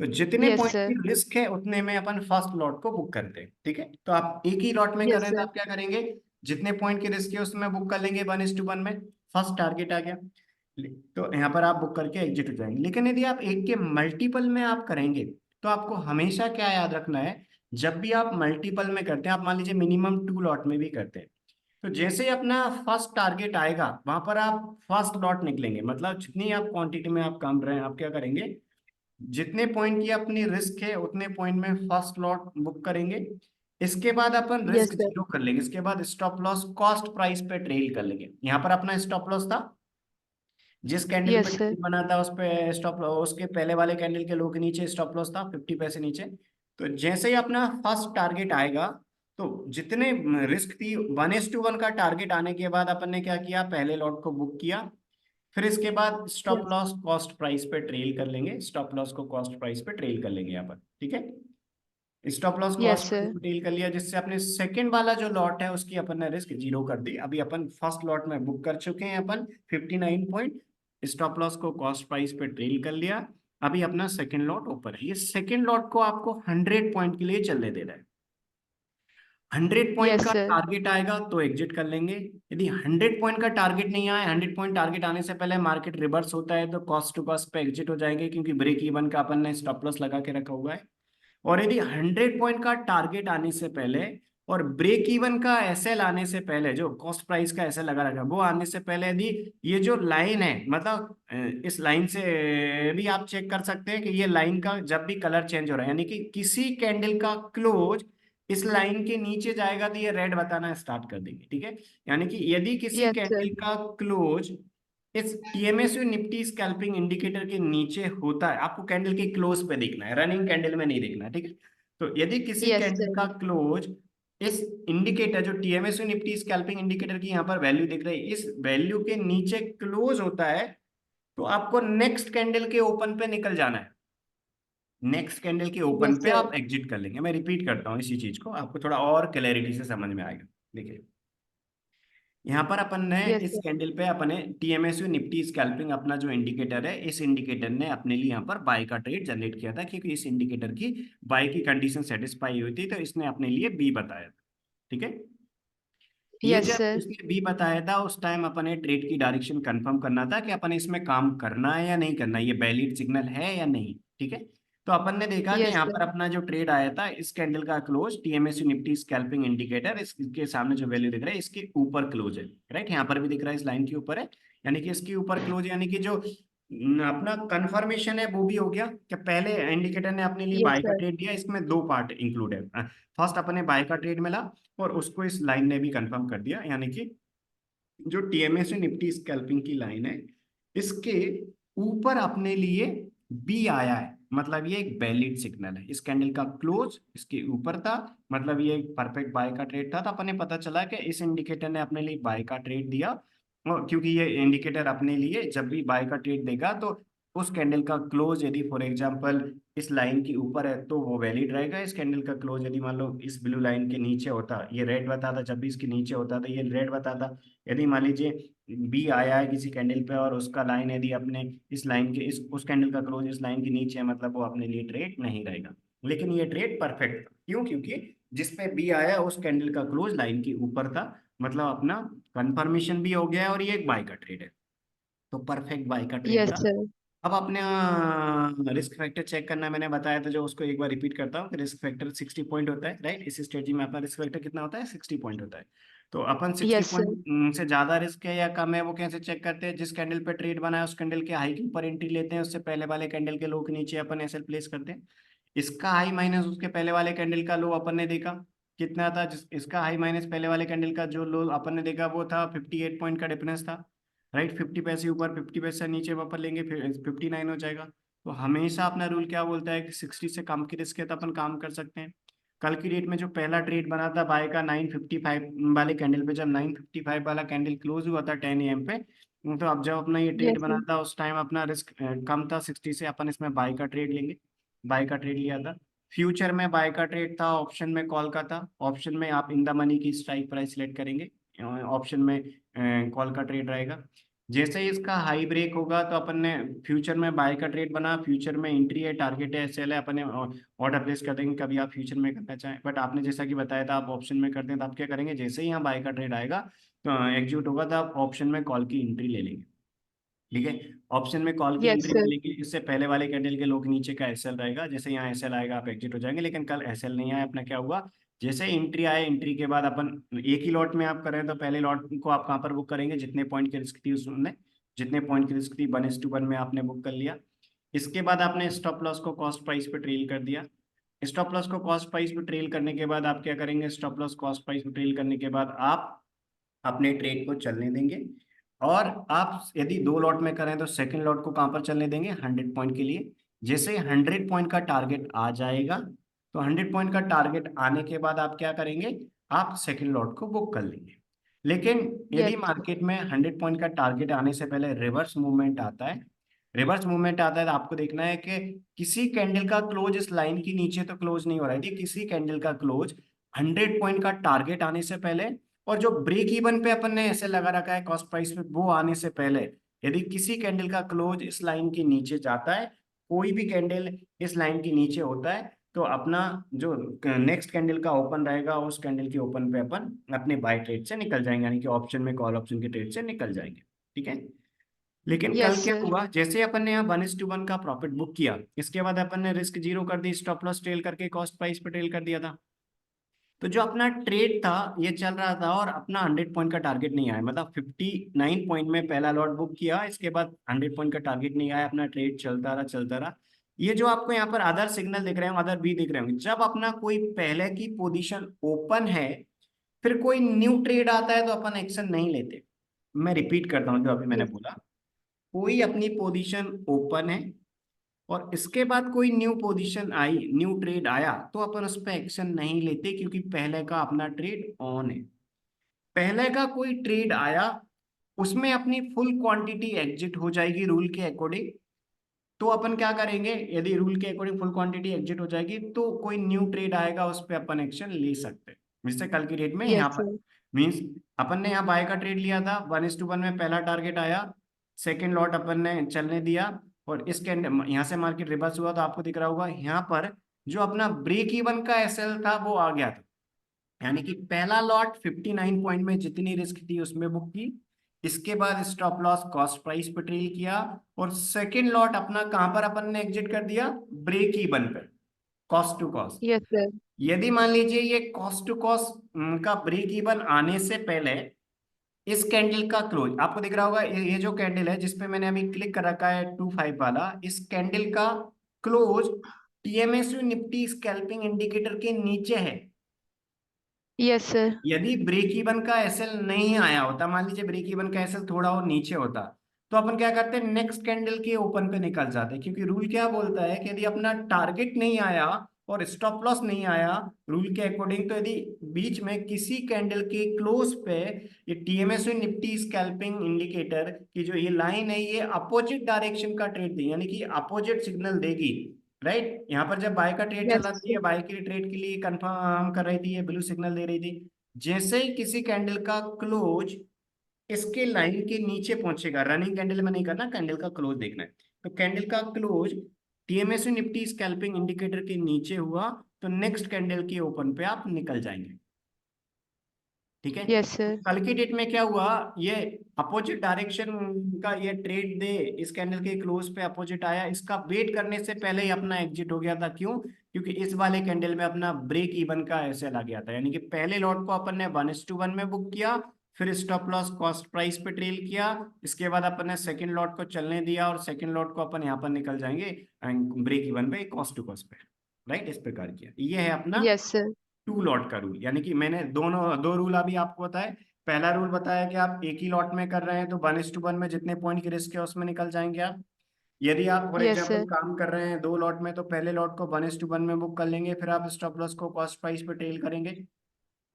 तो जितने Yes, पॉइंट की sir. रिस्क है उतने में अपन फर्स्ट लॉट को बुक करते हैं, ठीक है। तो आप एक ही लॉट में कर Yes, रहे हैं तो sir. आप क्या करेंगे, जितने पॉइंट की रिस्क है उसमें बुक कर लेंगे 1:1 में, फर्स्ट टारगेट आ गया, तो यहाँ पर आप बुक करके एग्जिट हो जाएंगे। लेकिन यदि आप एक के मल्टीपल में आप करेंगे तो आपको हमेशा क्या याद रखना है, जब भी आप मल्टीपल में करते हैं, आप मान लीजिए मिनिमम 2 लॉट में भी करते हैं, तो जैसे ही अपना फर्स्ट टारगेट आएगा वहां पर आप फर्स्ट लॉट निकलेंगे, मतलब जितनी आप क्वांटिटी में आप काम कर रहे हैं आप क्या करेंगे, जितने पॉइंट की अपनी रिस्क है उतने पॉइंट में फर्स्ट लॉट बुक करेंगे। इसके बाद अपन रिस्क Yes, sir. जीरो कर लेंगे, इसके बाद स्टॉप लॉस कॉस्ट प्राइस पे ट्रेल कर लेंगे। यहाँ पर अपना स्टॉप लॉस था, जिस कैंडल पे Yes, ट्रेल sir. बना था उस पे स्टॉप लॉस, उसके पहले वाले कैंडल के लो के नीचे स्टॉप लॉस था 50 पैसे नीचे। तो जैसे ही अपना फर्स्ट टारगेट आएगा, तो जितने रिस्क थी 1:1 का टारगेट आने के बाद अपन ने क्या किया, पहले लॉट को बुक किया, फिर इसके बाद stop Yes. Loss cost price पे ट्रेल कर लेंगे, स्टॉप लॉस को कॉस्ट प्राइस पे ट्रेल कर लेंगे यहाँ पर, ठीक है। Stop loss Yes, cost price sir. पे ट्रेल कर लिया, जिससे अपने सेकंड वाला जो लॉट है उसकी अपन ने रिस्क जीरो कर दी। अभी अपन फर्स्ट लॉट में बुक कर चुके हैं अपन 59 पॉइंट, स्टॉप लॉस को कॉस्ट प्राइस पे ट्रेल कर लिया। अभी अपना सेकंड लॉट ओपन है, ये सेकंड लॉट को आपको 100 पॉइंट के लिए चलने देना है। 100 पॉइंट Yes, का sir. टारगेट आएगा तो एग्जिट कर लेंगे। यदि 100 पॉइंट का टारगेट नहीं आया, 100 पॉइंट टारगेट आने से पहले मार्केट रिवर्स होता है तो कॉस्ट टू कॉस्ट पे एग्जिट हो जाएंगे, क्योंकि ब्रेक इवन का अपन ने स्टॉप लॉस लगा के रखा हुआ है। और यदि 100 पॉइंट का टारगेट आने से पहले और ब्रेक इवन का एसएल आने से पहले, जो कॉस्ट प्राइस का एसएल लगा रखा है वो आने से पहले, यदि ये जो लाइन है, मतलब इस लाइन से भी आप चेक कर सकते हैं कि ये लाइन का जब भी कलर चेंज हो रहा है, यानी कि किसी कैंडल का क्लोज इस लाइन के नीचे जाएगा तो ये रेड बताना स्टार्ट कर देंगे, ठीक है। यानी कि यदि किसी Yes, sir. कैंडल का क्लोज इस टीएमएसयू निफ्टी स्कैल्पिंग इंडिकेटर के नीचे होता है, आपको कैंडल के क्लोज पे देखना है, रनिंग कैंडल में नहीं देखना है, ठीक है। तो यदि किसी Yes, कैंडल sir. का क्लोज इस इंडिकेटर, जो टीएमएसयू निफ्टी स्कैल्पिंग इंडिकेटर की यहाँ पर वैल्यू दिख रही है, इस वैल्यू के नीचे क्लोज होता है, तो आपको नेक्स्ट कैंडल के ओपन पे निकल जाना है। नेक्स्ट कैंडल के ओपन Yes, पे sir. आप एग्जिट कर लेंगे। मैं रिपीट करता हूँ इसी चीज को, आपको थोड़ा और क्लैरिटी से समझ में आएगा। देखिए, यहाँ पर अपन ने Yes, इस sir. कैंडल पे अपने टीएमएसयू निफ्टी स्कैल्पिंग अपना जो इंडिकेटर है, इस इंडिकेटर ने अपने लिए यहाँ पर बाय का ट्रेड जनरेट किया था, क्योंकि इस इंडिकेटर की बाय की कंडीशन सेटिस्फाई हुई थी, तो इसने अपने लिए बी बताया था, ठीक है। ये Yes, जब sir. इसने बी बताया था उस टाइम अपने ट्रेड की डायरेक्शन कंफर्म करना था कि अपन इसमें काम करना है या नहीं करना है, ये वैलिड सिग्नल है या नहीं, ठीक है। तो अपन ने देखा कि यस यहाँ सर। पर अपना जो ट्रेड आया था, इस कैंडल का क्लोज टीएमएसयू निफ्टी स्कैल्पिंग इंडिकेटर, इसके सामने जो वैल्यू दिख रहा है इसके ऊपर क्लोज है, राइट। यहाँ पर भी दिख रहा है इस लाइन के ऊपर है, यानी कि इसके ऊपर क्लोज, यानी कि जो अपना कंफर्मेशन है वो भी हो गया कि पहले इंडिकेटर ने अपने लिए यस बाय का सर। ट्रेड दिया। इसमें दो पार्ट इंक्लूड है, फर्स्ट अपने बाय का ट्रेड मिला और उसको इस लाइन ने भी कंफर्म कर दिया, यानी कि जो टीएमएस निफ्टी स्कैल्पिंग की लाइन है इसके ऊपर अपने लिए बी आया है, मतलब ये एक वैलिड सिग्नल है। इस कैंडल का क्लोज इसके ऊपर था, मतलब ये एक परफेक्ट बाय का ट्रेड था। तो अपने पता चला कि इस इंडिकेटर ने अपने लिए बाय का ट्रेड दिया, और क्योंकि ये इंडिकेटर अपने लिए जब भी बाय का ट्रेड देगा तो उस कैंडल का क्लोज यदि फॉर एग्जांपल इस लाइन के ऊपर है तो वो वैलिड रहेगा। इस कैंडल का क्लोज यदि मान लो इस ब्लू लाइन के नीचे होता, ये रेड बताता, जब भी इसके नीचे होता तो ये रेड बताता। यदि मान लीजिए बी आया है किसी कैंडल पे और उसका लाइन यदि अपने इस लाइन के इस उस कैंडल का क्लोज इस लाइन के नीचे है, मतलब वो अपने लिए ट्रेड नहीं रहेगा। लेकिन ये ट्रेड परफेक्ट था, क्यों? क्योंकि जिसपे बी आया उस कैंडल का क्लोज लाइन के ऊपर था, मतलब अपना कंफर्मेशन भी हो गया है और ये एक बाय का ट्रेड है, तो परफेक्ट बाय का ट्रेड यस था। सर। अब आपने रिस्क फैक्टर चेक करना मैंने बताया था, जो उसको एक बार रिपीट करता हूँ। रिस्क फैक्टर 60 पॉइंट होता है, राइट। इस स्ट्रेटजी में अपना रिस्क फैक्टर कितना होता है? 60 पॉइंट होता है। तो अपन 60 यस सर। पॉइंट से ज्यादा रिस्क है या कम है वो कैसे चेक करते हैं? जिस कैंडल पे ट्रेड बना है उस कैंडल के हाई के ऊपर एंट्री लेते हैं, उससे पहले वाले कैंडल के लो के नीचे अपन एसएल प्लेस करते हैं। इसका हाई माइनस उसके पहले वाले कैंडल का लो अपन ने देखा कितना था, जिस इसका हाई माइनस पहले वाले कैंडल का जो लो अपन ने देखा वो था 58 पॉइंट का डिफरेंस था, राइट। 50 पैसे ऊपर 50 पैसे नीचे वापस लेंगे फिर 59 हो जाएगा। तो हमेशा अपना रूल क्या बोलता है कि 60 से कम की रिस्क है तो अपन काम कर सकते हैं। कल की डेट में जो पहला ट्रेड बना था बाय का 955 वाले कैंडल पे, जब 955 वाला कैंडल क्लोज हुआ था 10 AM पे, तो अब जब अपना ये ट्रेड यस बना सर। था उस टाइम अपना रिस्क कम था 60 से, अपन इसमें बाय का ट्रेड लेंगे, बाय का ट्रेड लिया था। फ्यूचर में बाय का ट्रेड था, ऑप्शन में कॉल का था। ऑप्शन में आप इन द मनी की स्ट्राइक प्राइस सिलेक्ट करेंगे, ऑप्शन में कॉल का ट्रेड रहेगा। जैसे ही इसका हाई ब्रेक होगा तो अपन ने फ्यूचर में बाय का ट्रेड बना, फ्यूचर में एंट्री है, टारगेट है, सेल है, अपन ऑर्डर प्लेस कर देंगे कभी आप फ्यूचर में करना चाहें। बट आपने जैसा कि बताया था आप ऑप्शन में करते हैं, तो आप क्या करेंगे? जैसे ही यहाँ बाय का ट्रेड आएगा तो एग्जीक्यूट होगा तो आप ऑप्शन में कॉल की एंट्री ले लेंगे, ठीक है। ऑप्शन में कॉल की यस एंट्री सर। मिलेगी, इससे पहले वाले कैंडल के लो के नीचे का एसएल रहेगा। जैसे यहाँ एसएल आएगा आप एग्जिट हो जाएंगे, लेकिन कल एसएल नहीं आया, अपना क्या हुआ? जैसे एंट्री आए, एंट्री के बाद अपन एक ही लॉट में आप करें तो पहले लॉट को आप कहाँ पर बुक करेंगे? जितने पॉइंट की रिस्क थी उसमें, जितने पॉइंट की रिस्क थी 1:1 में आपने बुक कर लिया। इसके बाद आपने स्टॉप लॉस को कॉस्ट प्राइस पे ट्रेल कर दिया। स्टॉप लॉस को कॉस्ट प्राइस पे ट्रेल करने के बाद आप क्या करेंगे? स्टॉप लॉस कॉस्ट प्राइस पे ट्रेल करने के बाद आप अपने ट्रेड को चलने देंगे, और आप यदि दो लॉट में करें तो सेकंड लॉट को कहां पर चलने देंगे? 100 पॉइंट के लिए। जैसे 100 पॉइंट का टारगेट आ जाएगा तो 100 पॉइंट का टारगेट आने के बाद आप क्या करेंगे? आप सेकंड लॉट को बुक कर लेंगे। लेकिन यस यदि सर। मार्केट में 100 पॉइंट का टारगेट आने से पहले रिवर्स मूवमेंट आता है, रिवर्स मूवमेंट आता है तो आपको देखना है कि किसी कैंडल का क्लोज इस लाइन के नीचे तो क्लोज नहीं हो रहा है, यदि किसी कैंडल का क्लोज 100 पॉइंट का टारगेट आने से पहले और जो ब्रेक इवन पे अपन ने ऐसे लगा रखा है कॉस्ट प्राइस पे वो आने से पहले, यदि किसी कैंडल का क्लोज इस लाइन के नीचे जाता है, कोई भी कैंडल इस लाइन के नीचे होता है, तो अपना जो नेक्स्ट कैंडल का ओपन रहेगा उस कैंडल के ओपन पे अपन अपने बाय ट्रेड से निकल जाएंगे, यानी कि ऑप्शन में कॉल ऑप्शन के ट्रेड से निकल जाएंगे, ठीक है। लेकिन कल यस क्या सर। हुआ? जैसे अपन ने यहाँ 1:1 का प्रॉफिट बुक किया, इसके बाद अपन ने रिस्क जीरो कर दी, स्टॉप लॉस ट्रेल करके कॉस्ट प्राइस पे ट्रेल कर दिया था। तो जो अपना ट्रेड था ये चल रहा था और अपना 100 पॉइंट का टारगेट नहीं आया, मतलब 59 पॉइंट में पहला लॉट बुक किया, इसके बाद 100 पॉइंट का टारगेट नहीं आया, अपना ट्रेड चलता रहा चलता रहा। ये जो आपको यहाँ पर अदर सिग्नल दिख रहे हैं, अदर बी दिख रहे होंगे, जब अपना कोई पहले की पोजीशन ओपन है फिर कोई न्यू ट्रेड आता है तो अपन एक्शन नहीं लेते। मैं रिपीट करता हूँ जो अभी मैंने यस। बोला, कोई अपनी पोजीशन ओपन है और इसके बाद कोई न्यू पोजीशन आई, न्यू ट्रेड आया, तो अपन उस पर एक्शन नहीं लेते क्योंकि पहले का अपना ट्रेड ऑन है। पहले का कोई ट्रेड आया उसमें अपनी फुल क्वांटिटी एग्जिट हो जाएगी रूल के अकॉर्डिंग, तो अपन क्या करेंगे? यदि रूल के अकॉर्डिंग फुल क्वांटिटी एग्जिट हो जाएगी तो कोई न्यू ट्रेड आएगा उस पर अपन एक्शन ले सकते हैं। जैसे कल की डेट में यस यहाँ पर सर। मीन्स अपन ने यहाँ बाय का ट्रेड लिया था, 1:1 में पहला टारगेट आया, सेकेंड लॉट अपन ने चलने दिया, और इस कैंडल यहाँ से मार्केट रिवर्स हुआ तो आपको दिख रहा होगा यहाँ पर जो अपना ब्रेक इवन का एसएल था वो आ गया था, यानी कि पहला लॉट 59 पॉइंट में जितनी रिस्क थी उसमें बुक की, इसके बाद स्टॉप लॉस कॉस्ट प्राइस पे ट्रेल किया, और सेकंड लॉट अपना कहां पर अपन ने एग्जिट कर दिया, ब्रेक इवन पे, cost to cost. Yes sir. यदि मान लीजिए ये कॉस्ट टू कॉस्ट का ब्रेक इवन आने से पहले इस कैंडल का क्लोज आपको दिख रहा होगा, ये जो कैंडल है जिसपे मैंने अभी क्लिक कर रखा है 25 वाला, इस कैंडल का क्लोज टीएमएसयू निफ्टी स्कैल्पिंग इंडिकेटर के नीचे है। Yes sir. यदि ब्रेक इवन का एसएल नहीं आया होता, मान लीजिए ब्रेक इवन का एसएल थोड़ा और नीचे होता, तो अपन क्या करते हैं, नेक्स्ट कैंडल के ओपन पे निकल जाते, क्योंकि रूल क्या बोलता है कि यदि अपना टारगेट नहीं आया और स्टॉप लॉस नहीं आया रूल के अकॉर्डिंग, तो यदि बीच में किसी कैंडल के क्लोज पे ये टीएमएसयू निफ्टी स्कैल्पिंग इंडिकेटर की जो ये लाइन है ये अपोजिट डायरेक्शन का ट्रेड देगी, यानी कि अपोजिट सिग्नल देगी, राइट। यहाँ पर जब बाय का ट्रेड चल यस रहा था, ये सर। बाय के ट्रेड के लिए कंफर्म कर रही थी, ये ब्लू सिग्नल दे रही थी। जैसे ही किसी कैंडल का क्लोज इसके लाइन के नीचे पहुंचेगा, रनिंग कैंडल में नहीं करना, कैंडल का क्लोज देखना है, तो कैंडल का क्लोज टीएमएसयू निफ्टी स्कैल्पिंग इंडिकेटर के नीचे हुआ तो नेक्स्ट कैंडल के ओपन पे आप निकल जाएंगे, ठीक है। यस तो सर। कल की डेट में क्या हुआ, ये अपोजिट डायरेक्शन का ये ट्रेड दे, इस कैंडल के क्लोज पे अपोजिट आया, इसका वेट करने से पहले ही अपना एग्जिट हो गया था। क्यों? क्योंकि इस वाले कैंडल में अपना ब्रेक इवन का एसएल आ गया था, यानी कि पहले लॉट को अपन ने 1:1 में बुक किया, फिर स्टॉप लॉस कॉस्ट प्राइस पे ट्रेल किया, इसके बाद अपन ने सेकंड लॉट को चलने दिया, और सेकंड लॉट को अपन यहाँ पर निकल जाएंगे ब्रेक इवन पे, कॉस्ट टू कॉस्ट पे, राइट। इस प्रकार किया, ये है अपना यस सर। टू लॉट का रूल, यानी कि मैंने दो रूल अभी आपको बताए। पहला रूल बताया कि आप एक ही लॉट में कर रहे हैं तो 1:1 में जितने पॉइंट की रिस्क है उसमें निकल जाएंगे आप। यदि आप फॉर यस एग्जांपल सर। काम कर रहे हैं 2 लॉट में, तो पहले लॉट को 1:1 में बुक कर लेंगे, फिर आप स्टॉप लॉस को कॉस्ट प्राइस पे ट्रेल करेंगे,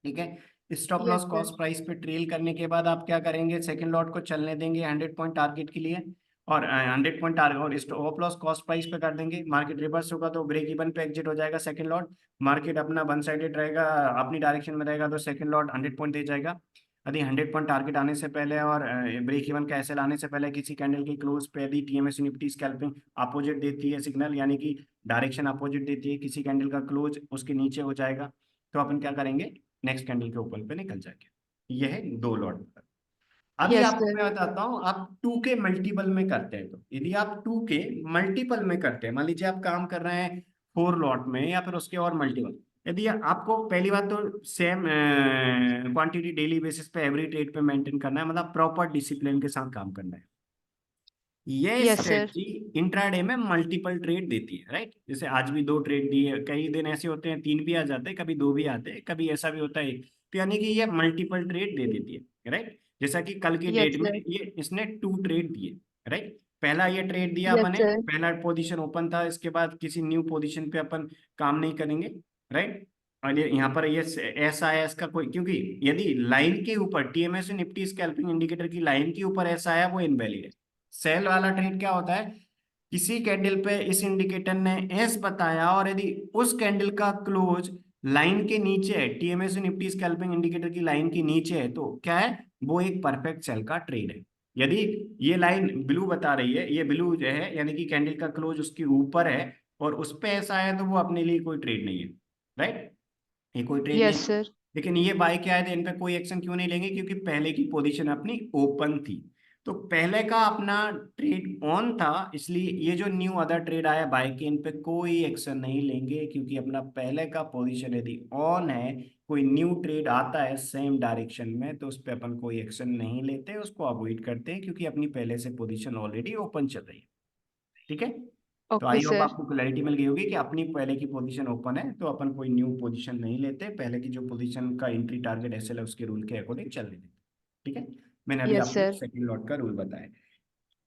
ठीक है। Stop yes loss sir. Cost price पे ट्रेल करने के बाद आप क्या करेंगे, सेकंड लॉट को चलने देंगे 100 पॉइंट टारगेट के लिए, और 100 पॉइंट टारगेट, और स्टॉप लॉस कॉस्ट प्राइस पे कर देंगे। मार्केट रिवर्स होगा तो ब्रेक इवन पे एग्जिट हो जाएगा सेकंड लॉट। मार्केट अपना वन साइडेड रहेगा, अपनी डायरेक्शन में रहेगा, तो सेकंड लॉट 100 पॉइंट दे जाएगा। यदि 100 पॉइंट टारगेट आने से पहले और ब्रेक इवन का एसएल आने से पहले किसी कैंडल के क्लोज पे यदि टीएमएस निफ्टी स्कैल्पिंग अपोजिट देती है सिग्नल, यानी कि डायरेक्शन अपोजिट देती है, किसी कैंडल का क्लोज उसके नीचे हो जाएगा, तो अपन क्या करेंगे, नेक्स्ट कैंडल के ऊपर पे निकल जाएंगे। यह है 2 लॉट। अभी यस आपको सर। मैं बताता हूँ, आप 2 के मल्टीपल में करते हैं, तो यदि आप 2 के मल्टीपल में करते हैं, मान लीजिए आप काम कर रहे हैं 4 लॉट में या फिर उसके और मल्टीपल, यदि आपको पहली बात तो सेम क्वांटिटी डेली बेसिस पे एवरी ट्रेड पे मेंटेन करना है, मतलब प्रॉपर डिसिप्लिन के साथ काम करना है। ये यस सर। स्ट्रेटजी इंट्राडे में मल्टीपल ट्रेड देती है, राइट। जैसे आज भी 2 ट्रेड दी है, कई दिन ऐसे होते हैं 3 भी आ जाते हैं, कभी 2 भी आते हैं, कभी ऐसा भी होता है एक, तो यानी कि ये मल्टीपल ट्रेड दे देती है, राइट। जैसा कि कल की यस डेट में सर। ये इसने 2 ट्रेड दिए, राइट। पहला ये ट्रेड दिया यस मैंने, सर। पहला पोजीशन ओपन था, इसके बाद किसी न्यू पोजीशन पे अपन काम नहीं करेंगे, राइट। और ये यहाँ पर ये ऐसा है, इसका कोई, क्योंकि यदि लाइन के ऊपर टीएमएस निफ्टी स्कैल्पिंग इंडिकेटर की लाइन के ऊपर ऐसा है, वो इनवैलिड है। सेल वाला ट्रेड क्या होता है, किसी कैंडल पे इस इंडिकेटर ने एस बताया और यदि उस कैंडल का क्लोज लाइन के नीचे है, टीएमएस निफ्टी स्कैल्पिंग इंडिकेटर की लाइन के नीचे है, तो क्या है, वो एक परफेक्ट सेल का ट्रेड है। यदि ये लाइन ब्लू बता रही है, ये ब्लू जो है यानी कि कैंडल का क्लोज उसके ऊपर है और उस पे ऐसा है, तो वो अपने लिए कोई ट्रेड नहीं है, राइट। ये कोई ट्रेड नहीं यस है। सर। लेकिन ये बाय के आए थे, इन पे कोई एक्शन क्यों नहीं लेंगे, क्योंकि पहले की पोजीशन अपनी ओपन थी, तो पहले का अपना ट्रेड ऑन था, इसलिए ये जो न्यू अदर ट्रेड आया बाय के, इन पे कोई एक्शन नहीं लेंगे, क्योंकि अपना पहले का पोजीशन यदि ऑन है, कोई न्यू ट्रेड आता है सेम डायरेक्शन में, तो उस पर अपन कोई एक्शन नहीं लेते, उसको अवॉइड करते हैं, क्योंकि अपनी पहले से पोजीशन ऑलरेडी ओपन चल रही है, ठीक है। तो ओके आई होप सर। आपको क्लैरिटी मिल गई होगी कि अपनी पहले की पोजीशन ओपन है तो अपन कोई न्यू पोजीशन नहीं लेते, पहले की जो पोजीशन का एंट्री टारगेट एसएल है उसके रूल के अकॉर्डिंग चलने देते, ठीक है। मैंने अभी यस आपको सर। सेकंड लॉट का रूल बताया।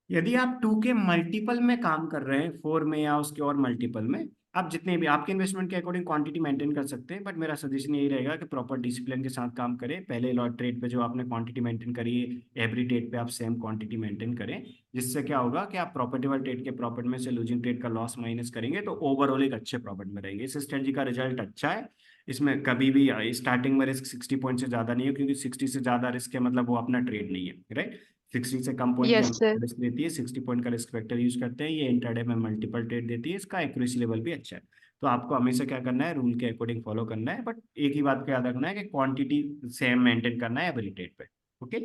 यदि आप 2 के मल्टीपल में काम कर रहे हैं, 4 में या उसके और मल्टीपल में, आप जितने भी आपके इन्वेस्टमेंट के अकॉर्डिंग क्वांटिटी मेंटेन कर सकते हैं, बट मेरा सजेशन यही रहेगा कि प्रॉपर डिसिप्लिन के साथ काम करें। पहले लॉट ट्रेड पे जो आपने क्वांटिटी मेंटेन करी है, एवरी ट्रेड पे आप सेम क्वांटिटी मेंटेन करें, जिससे क्या होगा कि आप प्रॉफिटेबल ट्रेड के प्रॉफिट में से लूजिंग ट्रेड का लॉस माइनस करेंगे, तो ओवरऑल एक अच्छे प्रॉफिट में रहेंगे। इस स्ट्रेटजी का रिजल्ट अच्छा है, इसमें कभी भी स्टार्टिंग में रिस्क 60 पॉइंट से ज्यादा नहीं है, क्योंकि 60 से ज्यादा रिस्क है मतलब वो अपना ट्रेड नहीं है, राइट। 60 से कम पॉइंट की यस हम सर। रिस्क देती है, 60 पॉइंट का रिस्क फैक्टर यूज करते हैं, ये इंट्राडे में मल्टीपल ट्रेड देती है, इसका एक्यूरेसी लेवल भी अच्छा है। तो आपको हमेशा क्या करना है, रूल के अकॉर्डिंग फॉलो करना है, बट एक ही बात को याद रखना है कि क्वांटिटी सेम मेंटेन करना है एवरी ट्रेड पे, ओके।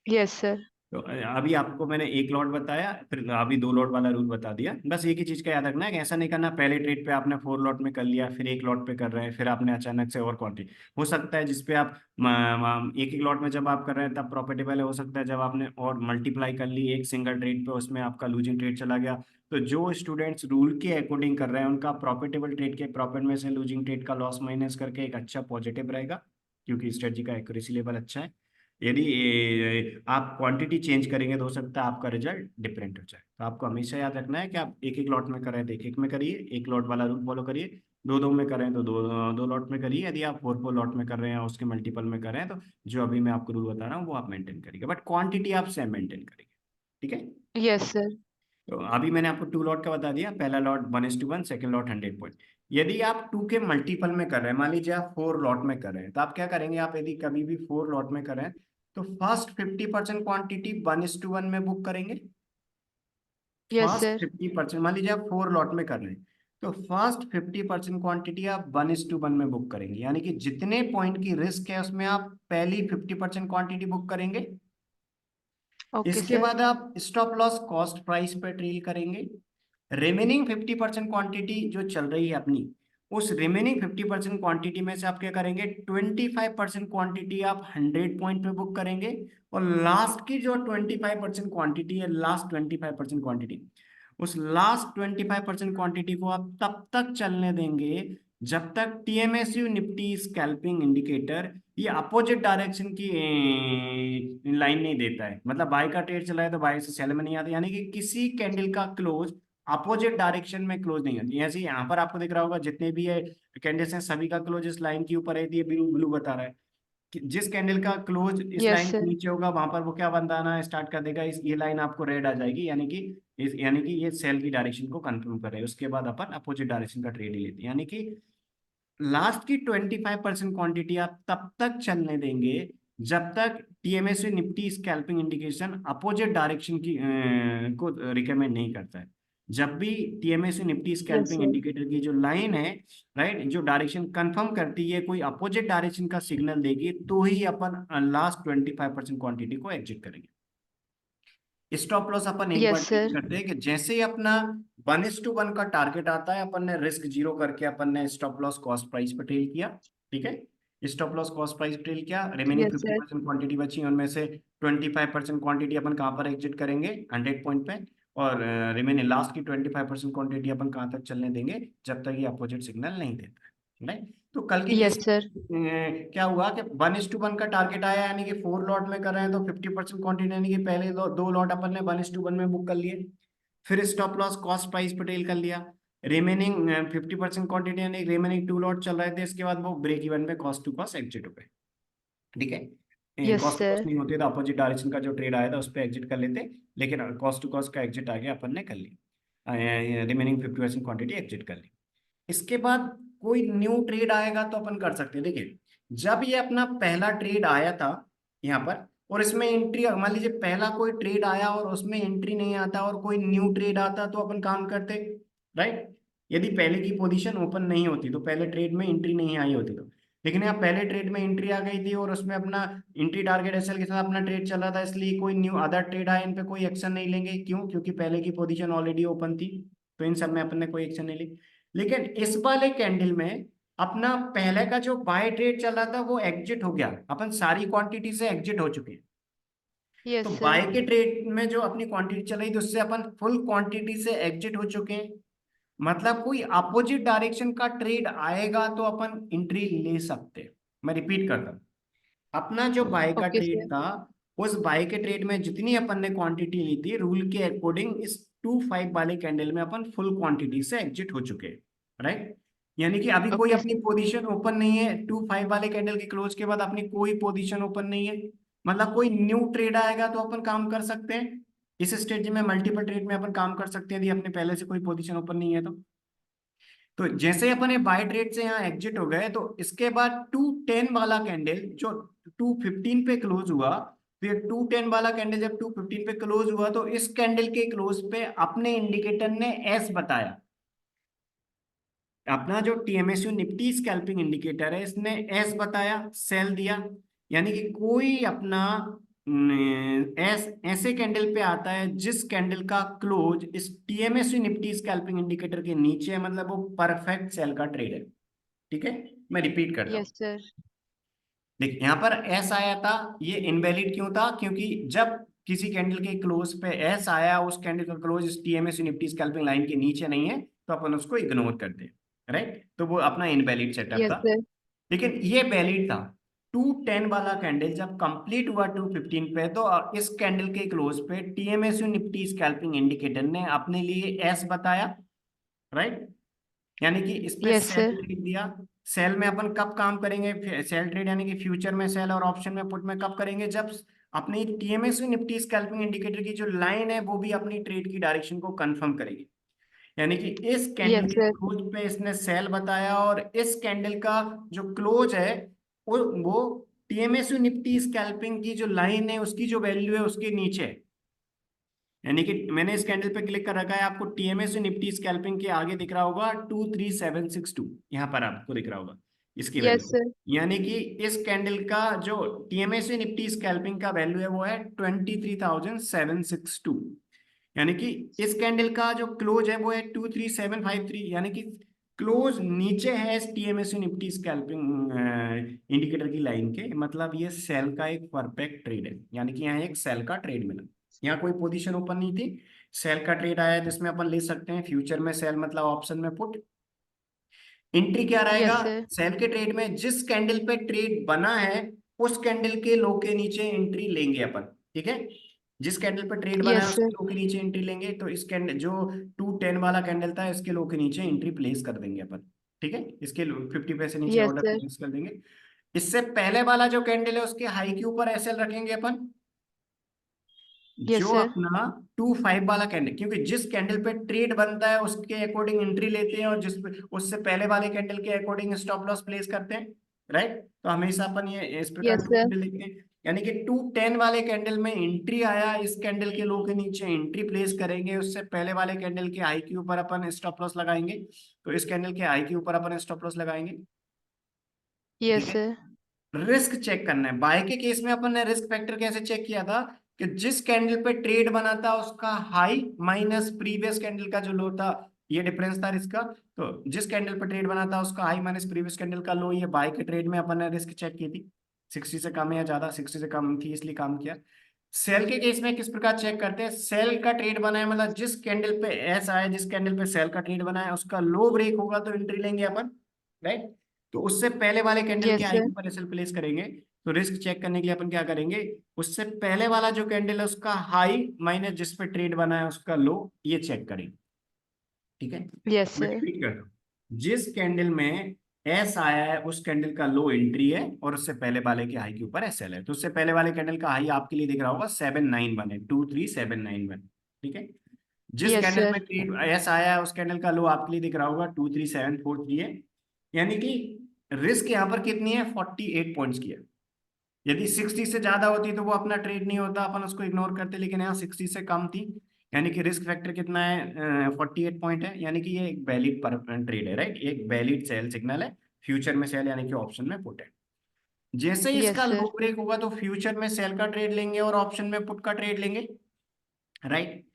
Yes sir. तो अभी आपको मैंने एक लॉट बताया, फिर अभी दो लॉट वाला रूल बता दिया। बस एक ही चीज का याद रखना है कि ऐसा नहीं करना पहले ट्रेड पे आपने 4 लॉट में कर लिया, फिर एक लॉट पे कर रहे हैं, फिर आपने अचानक से और क्वांटिटी। हो सकता है जिसपे आप एक एक लॉट में जब आप कर रहे हैं तब प्रॉफिटेबल है, हो सकता है जब आपने और मल्टीप्लाई कर ली एक सिंगल ट्रेड पे उसमें आपका लूजिंग ट्रेड चला गया। तो जो स्टूडेंट्स रूल के अकॉर्डिंग कर रहे हैं उनका प्रॉफिटेबल ट्रेड के प्रॉफिट में से लूजिंग ट्रेड का लॉस माइनस करके एक अच्छा पॉजिटिव रहेगा, क्योंकि स्ट्रेटजी का एक्यूरेसी लेवल अच्छा है। यदि आप क्वांटिटी चेंज करेंगे तो हो सकता है आपका रिजल्ट डिफरेंट हो जाए। तो आपको हमेशा याद रखना है कि आप एक एक लॉट में कर रहे हैं तो एक एक में करिए, एक लॉट वाला रूल फॉलो करिए। दो दो में कर रहे हैं तो दो दो लॉट में करिए। यदि आप 4 4 लॉट में कर रहे हैं और उसके मल्टीपल में कर रहे हैं तो जो अभी मैं आपको रूल बता रहा हूँ वो आप मेंटेन करिएगा, बट क्वांटिटी आप सेम मेंटेन करिए। ठीक है। Yes sir. तो अभी मैंने आपको 2 लॉट का बता दिया, पहला लॉट 1:1, सेकंड लॉट 100 पॉइंट। यदि आप 2 के मल्टीपल में कर रहे हैं, मान लीजिए आप 4 लॉट में कर रहे हैं, तो आप क्या करेंगे, आप यदि कभी भी 4 लॉट में कर रहे हैं तो फर्स्ट 50% क्वांटिटी 1:1 में बुक करेंगे। Yes first sir. 50%, मान लीजिए आप 4 लॉट में कर रहे हैं तो फर्स्ट 50% क्वांटिटी आप 1:1 में बुक करेंगे, यानी कि जितने पॉइंट की रिस्क है उसमें आप पहली 50% क्वांटिटी बुक करेंगे। ओके इसके सर। बाद आप स्टॉप लॉस कॉस्ट प्राइस पर ट्रेल करेंगे। रिमेनिंग 50% क्वांटिटी जो चल रही है अपनी, उस रिमेनिंग 50% क्वांटिटी में से आप क्या करेंगे, 25% क्वांटिटी आप 100 पॉइंट पे बुक करेंगे। और लास्ट की जो 25% क्वांटिटी है, लास्ट 25% क्वांटिटी, उस लास्ट 25% क्वांटिटी को आप तब तक चलने देंगे जब तक टीएमएसयू निफ्टी स्कैल्पिंग इंडिकेटर ये अपोजिट डायरेक्शन की लाइन नहीं देता है। मतलब बाय का ट्रेड चला है तो बाय से सेल में नहीं आता, यानी कि किसी कैंडल का क्लोज अपोजिट डायरेक्शन में क्लोज नहीं होती। ऐसे यहाँ पर आपको दिख रहा होगा जितने भी है कैंडल्स हैं सभी का क्लोज इस लाइन के ऊपर है, ये ब्लू ब्लू बता रहा है कि जिस कैंडल का क्लोज इस यस लाइन के सर। नीचे होगा वहां पर वो क्या बनाना स्टार्ट कर देगा, इस ये लाइन आपको रेड आ जाएगी, यानी कि ये सेल की डायरेक्शन को कंफर्म कर रहे हैं। उसके बाद अपन अपोजिट डायरेक्शन का ट्रेड ही लेते हैं, यानी कि लास्ट की 25% क्वांटिटी आप तब तक चलने देंगे जब तक TMS Nifty scalping indication opposite direction की को रिकमेंड नहीं करता है। जब भी TMS Nifty yes scalping sir. Indicator की जो लाइन है, राइट, जो डायरेक्शन कंफर्म करती है कोई अपोजिट डायरेक्शन का सिग्नल देगी, तो ही अपन लास्ट 25% क्वांटिटी को एग्जिट करेंगे। स्टॉप लॉस अपन एक बार यस ट्रेड सर। करते हैं कि जैसे ही अपना 1:1 का टारगेट आता है अपन ने रिस्क जीरो करके अपन ने स्टॉप लॉस कॉस्ट प्राइस पर ट्रेड किया। ठीक है। स्टॉप लॉस कॉस्ट प्राइस पर ट्रेड किया, remaining yes fifty sir. Percent quantity बची उनमें से 25% क्वांटिटी अपन कहाँ पर एग्जिट करेंगे, 100 पॉइंट पे। और रिमेनिंग लास्ट की 25% क्वांटिटी अपन कहाँ तक चलने देंगे, जब तक ये अपोजिट सिग्नल नहीं देता है, राइट। तो कल की केस यस सर। क्या हुआ कि 1:1 का टारगेट आया, यानी कि 4 लॉट में कर रहे हैं तो 50% क्वांटिटी, यानी कि पहले दो लॉट अपन ने 1:1 में बुक कर लिए। फिर स्टॉप लॉस कॉस्ट प्राइस पे टेल कर लिया। रिमेनिंग 50% क्वांटिटी यानी रिमेनिंग 2 लॉट चल रहे थे, इसके बाद वो ब्रेक इवन पे कॉस्ट टू कॉस्ट एग्जिट हो गए। ठीक है। Yes cost to cost sir. नहीं होती तो अपोजिट डायरेक्शन का जो ट्रेड आया था उस पर एग्जिट कर लेते, लेकिन कॉस्ट टू कॉस्ट का एग्जिट आ गया, अपन ने कर लिया, रिमेनिंग 50% क्वांटिटी एग्जिट कर ली। इसके बाद कोई न्यू ट्रेड आएगा तो अपन कर सकते हैं। देखिए, जब ये अपना पहला ट्रेड आया था यहाँ पर और इसमें एंट्री, मान लीजिए पहला कोई ट्रेड आया और उसमें एंट्री नहीं आता और कोई न्यू ट्रेड आता तो अपन काम करते, राइट। यदि पहले की पोजीशन ओपन नहीं होती तो पहले ट्रेड में एंट्री नहीं आई होती तो, लेकिन यहाँ पहले ट्रेड में एंट्री आ गई थी और उसमें अपना एंट्री टारगेट एसएल के साथ अपना ट्रेड चल रहा था, इसलिए कोई न्यू अदर ट्रेड आया इन पे कोई एक्शन नहीं लेंगे। क्यों? क्योंकि पहले की पोजीशन ऑलरेडी ओपन थी, तो इन सब में अपन ने कोई एक्शन नहीं ली। लेकिन इस वाले कैंडल में अपना पहले का जो बाय ट्रेड चल रहा था वो एग्जिट हो गया, अपन सारी क्वांटिटी से एग्जिट हो चुके हैं। तो यस बाय सर। के ट्रेड में जो अपनी क्वांटिटी चल रही थी उससे अपन फुल क्वांटिटी से एग्जिट हो चुके हैं। मतलब कोई अपोजिट डायरेक्शन का ट्रेड आएगा तो अपन एंट्री ले सकते हैं। मैं रिपीट करता हूँ, अपना जो बाय का ओके ट्रेड सर। था उस बाय के ट्रेड में जितनी अपन ने क्वांटिटी ली थी रूल के अकॉर्डिंग इस 2 5 वाले कैंडल में अपन फुल क्वांटिटी से एग्जिट हो चुके हैं, राइट। यानी कि अभी कोई ओके अपनी सर। पोजीशन ओपन नहीं है, 2 5 वाले कैंडल के क्लोज के बाद अपनी कोई पोजीशन ओपन नहीं है। मतलब कोई न्यू ट्रेड आएगा तो अपन काम कर सकते हैं। इस स्टेज में मल्टीपल ट्रेड में अपन काम कर सकते हैं यदि अपने पहले से कोई पोजीशन ओपन नहीं है तो जैसे अपन ये बाय ट्रेड से यहाँ एग्जिट हो गए तो इसके बाद 210 वाला कैंडल जो 215 पे क्लोज हुआ, फिर 210 वाला कैंडल जब 215 पे क्लोज हुआ तो इस कैंडल के क्लोज पे अपने इंडिकेटर ने एस बताया। अपना जो टीएमएसयू निफ्टी स्कैल्पिंग इंडिकेटर है इसने एस बताया, सेल दिया। यानी कि कोई अपना ऐसे कैंडल पे आता है जिस कैंडल का क्लोज इस टीएमएसयू निफ्टी स्कैल्पिंग इंडिकेटर के नीचे है, मतलब वो परफेक्ट सेल का ट्रेड है। ठीक है, मैं रिपीट करता हूँ। Yes sir. देख यहाँ पर एस आया था, ये इनवैलिड क्यों था? क्योंकि जब किसी कैंडल के क्लोज पे एस आया, उस कैंडल का क्लोज इस टीएमएसयू निफ्टी स्कैल्पिंग लाइन के नीचे नहीं है, तो अपन उसको इग्नोर करते हैं। राइट, तो वो अपना इनवैलिड सेटअप यस था। सर। लेकिन ये वैलिड था। 210 वाला कैंडल जब कंप्लीट हुआ 215 पे, तो इस कैंडल के क्लोज पे टीएमएसयू निफ्टी स्कैल्पिंग इंडिकेटर ने अपने लिए एस बताया। राइट, यानी कि इस पे यस सेल सर। ट्रेड दिया। सेल में अपन कब काम करेंगे? सेल ट्रेड यानी कि फ्यूचर में सेल और ऑप्शन में पुट में कब करेंगे? जब अपनी टीएमएसयू निफ्टी स्कैल्पिंग इंडिकेटर की जो लाइन है वो भी अपनी ट्रेड की डायरेक्शन को कंफर्म करेगी। यानी कि इस कैंडल यस के सर। क्लोज पे इसने सेल बताया, और इस कैंडल का जो क्लोज है वो टीएमएसयू निफ्टी स्कैल्पिंग की जो लाइन है उसकी जो वैल्यू है उसके नीचे है। यानी कि मैंने इस कैंडल पे क्लिक कर रखा है, आपको टीएमएसयू निफ्टी स्कैल्पिंग के आगे दिख रहा होगा 23762, यहाँ पर आपको दिख रहा होगा इसकी यस वैल्यू। सर। यानी कि इस कैंडल का जो टीएमएसयू निफ्टी स्कैल्पिंग का वैल्यू है वो है 23762। यानी कि इस कैंडल का जो क्लोज है वो है 23753, यानी कि क्लोज नीचे है इस टीएमएसयू निफ्टी स्कैल्पिंग इंडिकेटर की लाइन के, मतलब ये सेल का एक परफेक्ट ट्रेड है। यानी कि यहाँ एक सेल का ट्रेड मिला, यहाँ कोई पोजीशन ओपन नहीं थी, सेल का ट्रेड आया जिसमें अपन ले सकते हैं फ्यूचर में सेल, मतलब ऑप्शन में पुट। एंट्री क्या रहेगा? Yes sir. सेल के ट्रेड में जिस कैंडल पे ट्रेड बना है उस कैंडल के लो के नीचे एंट्री लेंगे अपन। ठीक है, जिस कैंडल पे ट्रेड बना है यस उसके सर। लो के नीचे एंट्री लेंगे, तो इस कैंडल जो 210 वाला कैंडल था इसके लो के नीचे एंट्री प्लेस कर देंगे अपन। ठीक है, इसके 50 पैसे नीचे यस ऑर्डर सर। प्लेस कर देंगे। इससे पहले वाला जो कैंडल है उसके हाई के ऊपर एसएल रखेंगे अपन, यस जो सर। अपना 25 वाला कैंडल, क्योंकि जिस कैंडल पे ट्रेड बनता है उसके अकॉर्डिंग एंट्री लेते हैं, और जिस पे उससे पहले वाले कैंडल के अकॉर्डिंग स्टॉप लॉस प्लेस करते हैं। राइट, तो हमेशा अपन ये इस प्रकार यस टू सर। कैंडल लिखते हैं। यानी कि 210 वाले कैंडल में एंट्री आया, इस कैंडल के लो के नीचे एंट्री प्लेस करेंगे, उससे पहले वाले कैंडल के हाई के ऊपर अपन स्टॉप लॉस लगाएंगे, तो इस कैंडल के हाई के ऊपर अपन स्टॉप लॉस लगाएंगे। ठीक यस है, सर। रिस्क चेक करना है। बाय के केस में अपन ने रिस्क फैक्टर कैसे चेक किया था? कि जिस कैंडल पे ट्रेड बना था उसका हाई माइनस प्रीवियस कैंडल का जो लो था, ये डिफरेंस था रिस्क का। तो जिस कैंडल पे ट्रेड बना था उसका हाई माइनस प्रीवियस कैंडल का लो, ये बाय के ट्रेड में अपन ने रिस्क चेक की थी। 60 से कम है या ज्यादा? 60 से कम थी इसलिए काम किया। सेल के केस में किस प्रकार चेक करते हैं? सेल का ट्रेड बना है, मतलब जिस कैंडल पे एस आया, जिस कैंडल पे सेल का ट्रेड बना है उसका लो ब्रेक होगा तो एंट्री लेंगे अपन। राइट, तो उससे पहले वाले कैंडल के यस हाई सर। के ऊपर एसएल प्लेस करेंगे। तो रिस्क चेक करने के लिए अपन क्या करेंगे? उससे पहले वाला जो कैंडल है उसका हाई माइनस जिस पे ट्रेड बना है उसका लो, ये चेक करेंगे। ठीक है, यस मैं सर। रिपीट करता हूँ। जिस कैंडल में एस आया है उस कैंडल का लो एंट्री है, और उससे पहले वाले के हाई के ऊपर एसएल है। तो उससे पहले वाले कैंडल का हाई आपके लिए दिख रहा होगा 791 है, 23791। ठीक है, जिस यस कैंडल में सर। ट्रेड एस आया है उस कैंडल का लो आपके लिए दिख रहा होगा 23743 है। यानी कि रिस्क यहाँ पर कितनी है? 48 पॉइंट्स की है। यदि 60 से ज्यादा होती तो वो अपना ट्रेड नहीं होता, अपन उसको इग्नोर करते, लेकिन यहाँ 60 से कम थी। यानी कि रिस्क फैक्टर कितना है? 48 पॉइंट है। यानी कि ये एक वैलिड पर ट्रेड है। राइट, एक वैलिड सेल सिग्नल है। फ्यूचर में सेल यानी कि ऑप्शन में पुट है। जैसे ही यस इसका लो सर। ब्रेक होगा तो फ्यूचर में सेल का ट्रेड लेंगे और ऑप्शन में पुट का ट्रेड लेंगे। राइट,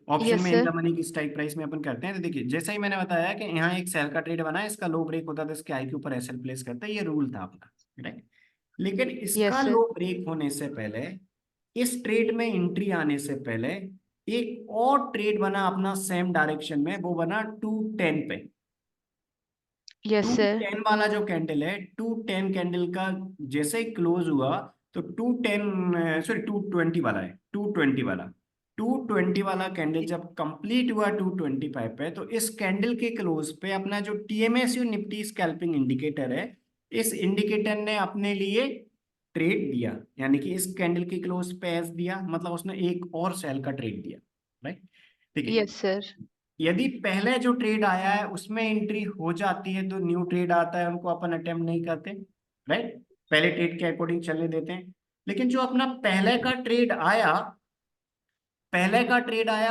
ऑप्शन यस में इन द सर। मनी की स्ट्राइक प्राइस में अपन करते हैं। तो देखिए जैसा ही मैंने बताया कि यहाँ एक सेल का ट्रेड बना है, इसका लो ब्रेक होता है तो इसके आई के ऊपर एसएल प्लेस करते हैं, ये रूल था अपना। राइट, लेकिन यस इसका सर। लो ब्रेक होने से पहले, इस ट्रेड में एंट्री आने से पहले, एक और ट्रेड बना अपना सेम डायरेक्शन में, वो बना 210 पे। Yes to sir. टेन वाला जो कैंडल है, 210 कैंडल का जैसे ही क्लोज हुआ, तो 210, सॉरी 220 वाला है, 220 वाला, 220 वाला कैंडल जब कंप्लीट हुआ 225 पे, तो इस कैंडल के क्लोज पे अपना जो टीएमएसयू निफ्टी स्कैल्पिंग इंडिकेटर है, इस इंडिकेटर ने अपने लिए ट्रेड दिया। यानी कि इस कैंडल के क्लोज पे एस दिया, मतलब उसने एक और सेल का ट्रेड दिया। राइट, ठीक है। Yes sir. यदि पहले जो ट्रेड आया है उसमें एंट्री हो जाती है तो न्यू ट्रेड आता है, उनको अपन अटेम्प्ट नहीं करते। राइट, पहले ट्रेड के अकॉर्डिंग चलने देते हैं। लेकिन जो अपना पहले का ट्रेड आया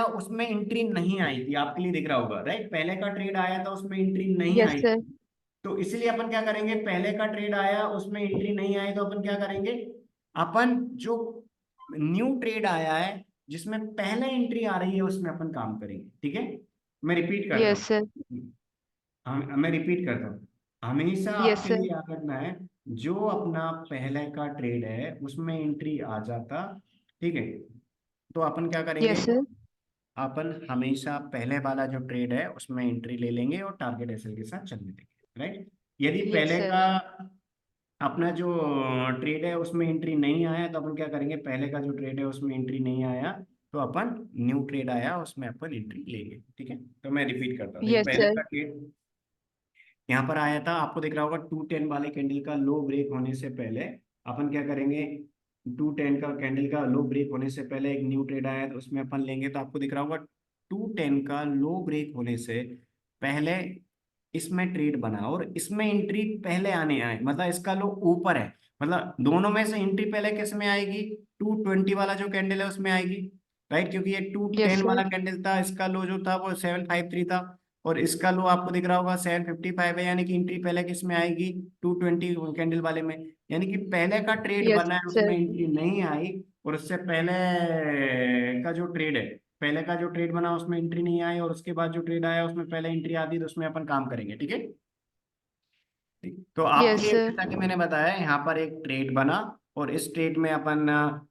उसमें एंट्री नहीं आई थी, आपके लिए दिख रहा होगा। राइट, पहले का ट्रेड आया था उसमें एंट्री नहीं यस आई सर। थी। तो इसलिए अपन क्या करेंगे? पहले का ट्रेड आया उसमें एंट्री नहीं आई तो अपन क्या करेंगे? अपन जो न्यू ट्रेड आया है जिसमें पहले एंट्री आ रही है उसमें अपन काम करेंगे, ठीक है। मैं रिपीट करता यस हूँ, सर। मैं रिपीट करता हूँ। हमेशा यस आपके सर। लिए याद रखना है, जो अपना पहले का ट्रेड है उसमें एंट्री आ जाता, ठीक है, तो अपन क्या करेंगे, यस सर। अपन हमेशा पहले वाला जो ट्रेड है उसमें एंट्री ले लेंगे और टारगेट एसएल के साथ चलने देंगे, राइट। यदि यस पहले सर। का अपना जो ट्रेड है उसमें एंट्री नहीं आया तो अपन क्या करेंगे, पहले का जो ट्रेड है उसमें एंट्री नहीं आया तो अपन न्यू ट्रेड आया उसमें अपन एंट्री लेंगे, ठीक है। तो मैं रिपीट करता हूँ, देखो यस पहले सर। का ट्रेड यहाँ पर आया था, आपको दिख रहा होगा 210 वाले कैंडल का लो ब्रेक होने से पहले अपन क्या करेंगे, 210 का कैंडल का लो ब्रेक होने से पहले एक न्यू ट्रेड आया तो उसमें अपन लेंगे, तो आपको दिख रहा होगा 210 का लो ब्रेक होने से पहले इसमें ट्रेड बना और इसमें एंट्री पहले आने आए, मतलब इसका लो ऊपर है, मतलब दोनों में से एंट्री पहले किस में आएगी, 220 वाला जो कैंडल है उसमें आएगी, राइट, क्योंकि ये टू यस टेन सर। वाला कैंडल था, इसका लो जो था वो 753 था और इसका लो आपको दिख रहा होगा 755 है, यानी कि एंट्री पहले किस में आएगी, 220 कैंडल वाले में, यानी कि पहले का ट्रेड यस बना है उसमें सर। एंट्री नहीं आई और उससे पहले का जो ट्रेड है, पहले का जो ट्रेड बना उसमें एंट्री नहीं आई और उसके बाद जो ट्रेड आया उसमें पहले एंट्री आती तो उसमें अपन काम करेंगे, ठीक है। ठीक। तो आपके यस लिए सर। जैसा कि मैंने बताया यहाँ पर एक ट्रेड बना और इस ट्रेड में अपन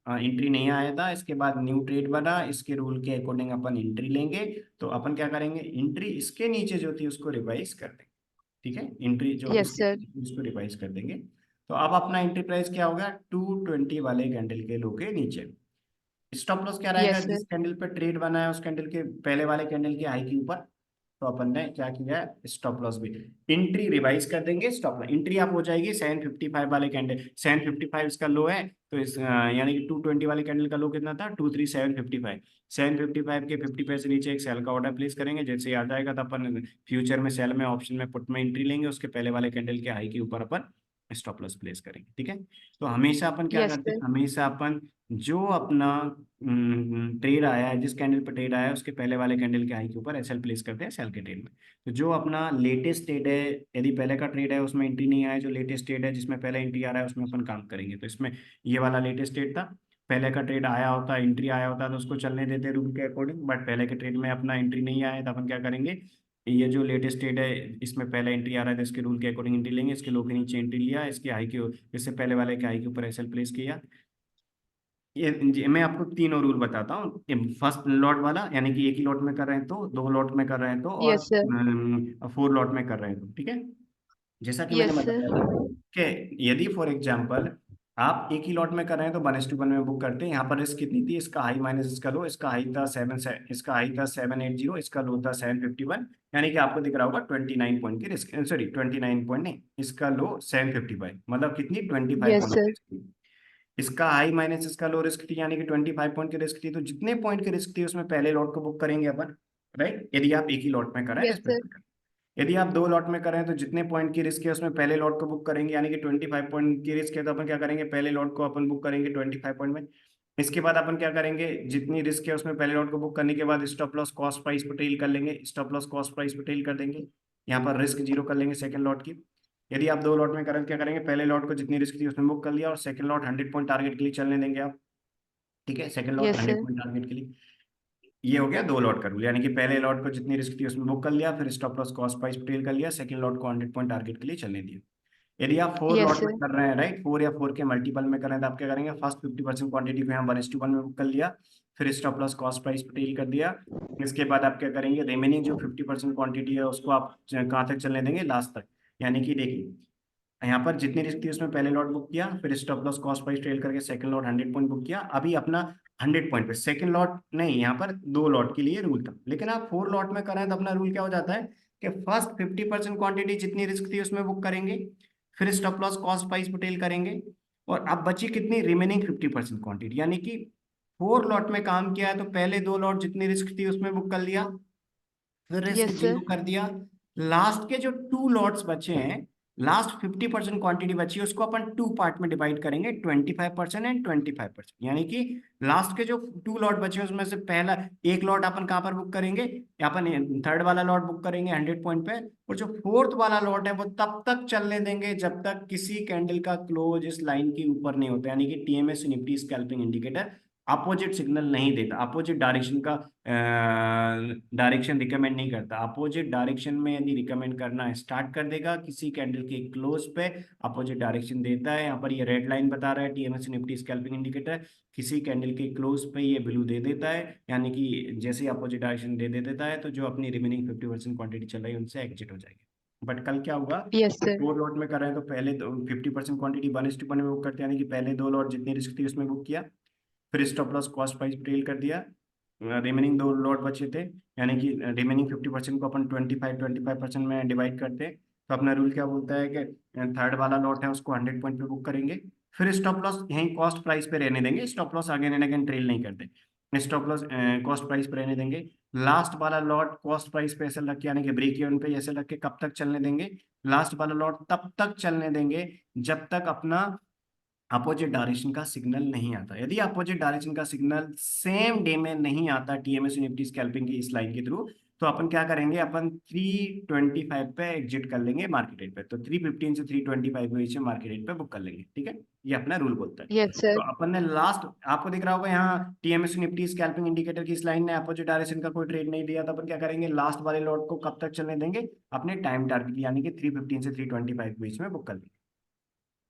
एंट्री नहीं आया था, इसके बाद न्यू ट्रेड बना, इसके रूल के अकॉर्डिंग अपन एंट्री लेंगे, तो अपन क्या करेंगे, एंट्री इसके नीचे जो थी उसको रिवाइज कर देंगे, ठीक है, एंट्री जो यस इसके सर। नीचे थी उसको रिवाइज कर देंगे। तो अब अपना एंट्री प्राइस क्या होगा, 220 वाले कैंडल के लो के नीचे। स्टॉप लॉस क्या रहेगा, यस जिस सर। कैंडल पे ट्रेड बना है उस कैंडल के पहले वाले कैंडल के हाई के ऊपर, तो अपन ने क्या किया है, स्टॉप लॉस भी एंट्री रिवाइज कर देंगे, स्टॉप लॉस एंट्री आप हो जाएगी 755 वाले कैंडल, 755 इसका लो है, तो इस यानी कि 220 वाले कैंडल का लो कितना था, 23755, 755 के 50 पैसे नीचे एक सेल का ऑर्डर प्लेस करेंगे, जैसे ही आ जाएगा तो अपन फ्यूचर में सेल में ऑप्शन में पुट में एंट्री लेंगे, उसके पहले वाले कैंडल के हाई के ऊपर अपन स्टॉप लॉस प्लेस करेंगे, ठीक है। तो हमेशा अपन क्या यस करते हैं, सर। हमेशा अपन जो अपना ट्रेड आया है, जिस कैंडल पर ट्रेड आया है उसके पहले वाले कैंडल के हाई के ऊपर एसएल प्लेस करते हैं सेल के ट्रेड में। तो जो अपना लेटेस्ट ट्रेड है, यदि पहले का ट्रेड है उसमें एंट्री नहीं आया, जो लेटेस्ट ट्रेड है जिसमें पहले एंट्री आ रहा है उसमें अपन काम करेंगे, तो इसमें ये वाला लेटेस्ट ट्रेड था, पहले का ट्रेड आया होता, एंट्री आया होता तो उसको चलने देते रूल के अकॉर्डिंग, बट पहले के ट्रेड में अपना एंट्री नहीं आया तो अपन क्या करेंगे, ये जो लेटेस्ट ट्रेड है इसमें पहले एंट्री आ रहा है तो इसके रूल के अकॉर्डिंग एंट्री लेंगे, इसके लो के नीचे एंट्री लिया, इसके हाई के इससे पहले वाले के हाई के ऊपर एसएल प्लेस किया। मैं आपको तीनों रूल बताता हूँ, फर्स्ट लॉट वाला यानी कि एक ही लॉट में कर रहे हैं तो, दो लॉट में कर रहे हैं तो, और यस सर। 4 लॉट में कर रहे हैं तो, ठीक है। जैसा कि मैंने यस बताया था सर। कि यदि फॉर एग्जांपल आप एक ही लॉट में कर रहे हैं तो 1:1 में बुक करते हैं, यहाँ पर रिस्क कितनी थी, इसका हाई माइनस इसका लो, इसका हाई था 780, इसका लो था 751, यानी कि आपको दिख रहा होगा 29 पॉइंट की रिस्क, सॉरी 29 पॉइंट नहीं, इसका लो 755, मतलब कितनी 25 यस पॉइंट की सर। रिस्क थी, इसका हाई माइनस इसका लो रिस्क थी, यानी कि 25 पॉइंट की रिस्क थी, तो जितने पॉइंट की रिस्क थी उसमें पहले लॉट को बुक करेंगे अपन, राइट, यदि आप एक ही लॉट में कराएं तो यस सर। स्पेसिफिक। यदि आप दो लॉट में करें तो जितने पॉइंट की रिस्क है उसमें पहले लॉट को बुक करेंगे, यानी कि 25 पॉइंट की रिस्क है तो अपन क्या करेंगे, पहले लॉट को अपन बुक करेंगे 25 पॉइंट में। इसके बाद अपन क्या करेंगे, जितनी रिस्क है उसमें पहले लॉट को बुक करने के बाद स्टॉप लॉस कॉस्ट प्राइस पर टेल कर लेंगे, स्टॉप लॉस कॉस्ट प्राइस पर टेल कर देंगे, यहाँ पर रिस्क जीरो कर लेंगे सेकंड लॉट की। यदि आप दो लॉट में करें तो क्या करेंगे, पहले लॉट को जितनी रिस्क थी उसमें बुक कर लिया और सेकंड लॉट 100 पॉइंट टारगेट के लिए चलने देंगे आप, ठीक है, second lot yes 100 sir. Point target के लिए। ये हो गया दो लॉट का रूल, यानी कि पहले लॉट को जितनी रिस्क थी उसमें बुक कर लिया, फिर stop loss cost price trail कर लिया, सेकंड लॉट को 100 पॉइंट टारगेट के लिए चलने दिया। यदि आप 4 यस लॉट में सर। कर रहे हैं, राइट, 4 या 4 के मल्टीपल में कर रहे हैं तो आप क्या करेंगे, फर्स्ट 50% क्वांटिटी को यहाँ 1:1 में बुक कर लिया, फिर stop loss cost price trail कर दिया। इसके बाद आप क्या करेंगे, रिमेनिंग जो 50% क्वांटिटी है उसको आप कहाँ तक चलने देंगे, लास्ट तक, यानी कि देखिए यहाँ पर जितनी रिस्क थी उसमें पहले लॉट बुक किया, फिर stop loss cost price trail करके सेकंड लॉट 100 पॉइंट बुक किया, अभी अपना 100 पॉइंट पे सेकंड लॉट नहीं, यहाँ पर दो लॉट के लिए रूल था, लेकिन आप 4 लॉट में करें तो अपना रूल क्या हो जाता है कि फर्स्ट 50% क्वांटिटी जितनी रिस्क थी उसमें बुक करेंगे, फिर स्टॉप लॉस कॉस्ट प्राइस पे टेल करेंगे, और अब बची कितनी रिमेनिंग 50% क्वांटिटी, यानी कि 4 लॉट में काम किया है तो पहले दो लॉट जितनी रिस्क थी उसमें बुक कर लिया, फिर रिस्क यस जीरो सर। कर दिया, लास्ट के जो 2 लॉट्स बचे हैं लास्ट 50% क्वांटिटी बची है उसको अपन 2 पार्ट में डिवाइड करेंगे, 25% एंड 25%, यानी कि लास्ट के जो 2 लॉट बचे हैं उसमें से पहला एक लॉट अपन कहाँ पर बुक करेंगे, अपन थर्ड वाला लॉट बुक करेंगे 100 पॉइंट पे, और जो फोर्थ वाला लॉट है वो तब तक चलने देंगे जब तक किसी कैंडल का क्लोज इस लाइन के ऊपर नहीं होता, यानी कि TMS Nifty scalping indicator opposite signal नहीं देता, अपोजिट डायरेक्शन का डायरेक्शन रिकमेंड नहीं करता। अपोजिट डायरेक्शन में यदि रिकमेंड करना स्टार्ट कर देगा किसी कैंडल के क्लोज पे, अपोजिट डायरेक्शन देता है, यहाँ पर ये रेड लाइन बता रहा है टीएमएस निफ्टी स्कैल्पिंग इंडिकेटर, किसी कैंडल के क्लोज पे ये ब्लू दे देता है, यानी कि जैसे ही अपोजिट डायरेक्शन दे देता है तो जो अपनी रिमेनिंग 50% क्वांटिटी चल रही है उनसे एग्जिट हो जाएगी। बट कल क्या होगा, यस सर। 4 लॉट में कर रहे हैं तो पहले तो 50% क्वांटिटी 1:1 में बुक करते हैं, यानी कि पहले 2 लॉट जितनी रिस्क थी उसमें बुक किया, फिर stop loss cost price trail कर दिया, रिमेनिंग 2 लॉट बचे थे, यानी कि रिमेनिंग 50% को अपन 25% में डिवाइड करते हैं, तो अपना रूल क्या बोलता है कि थर्ड वाला लॉट है उसको 100 पॉइंट पे बुक करेंगे, फिर स्टॉप लॉस यहीं कॉस्ट प्राइस पे रहने देंगे, stop loss again and again trail नहीं करते, स्टॉप लॉस कॉस्ट प्राइस पे रहने देंगे, लास्ट वाला लॉट कॉस्ट प्राइस पे ऐसे रख के, यानी कि ब्रेक इवन पे ऐसे रख के कब तक चलने देंगे, लास्ट वाला लॉट तब तक चलने देंगे जब तक अपना अपोजिट डायरेक्शन का सिग्नल नहीं आता। यदि अपोजिट डायरेक्शन का सिग्नल सेम डे में नहीं आता टीएमएस निफ्टी स्कैल्पिंग की इस लाइन के थ्रू, तो अपन क्या करेंगे, अपन 325 पे एग्जिट कर लेंगे मार्केट रेट पे, तो 315 से 325 के बीच में मार्केट रेट पे बुक कर लेंगे, ठीक है, ये अपना रूल बोलता है। यस तो सर। अपन ने लास्ट आपको दिख रहा होगा यहाँ टीएमएस निफ्टी स्कैल्पिंग इंडिकेटर की इस लाइन ने अपोजिट डायरेक्शन का कोई ट्रेड नहीं दिया, तो अपन क्या करेंगे, लास्ट वाले लॉट को कब तक चलने देंगे, अपने टाइम टारगेट यानी कि 315 से 325 के बीच में बुक कर लेंगे,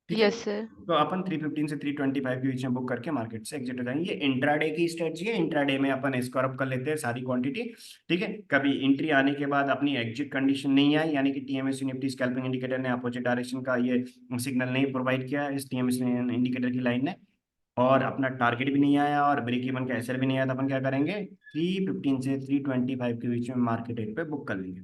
ठीक है। Yes sir. तो अपन 315 से 325 के बीच में बुक करके मार्केट से एग्जिट हो जाएंगे। ये इंट्राडे की स्ट्रेटजी है, इंट्राडे में अपन स्कोर अप कर लेते हैं सारी क्वांटिटी, ठीक है। कभी एंट्री आने के बाद अपनी एग्जिट कंडीशन नहीं आई, यानी कि टीएमएस निफ्टी स्कैल्पिंग इंडिकेटर ने अपोजिट डायरेक्शन का ये सिग्नल नहीं प्रोवाइड किया इस टीएमएस इंडिकेटर की लाइन ने, और अपना टारगेट भी नहीं आया और ब्रेक इवन का एसएल भी नहीं आया, तो अपन क्या करेंगे, 315 से 325 के बीच में मार्केट रेट पे बुक कर लेंगे।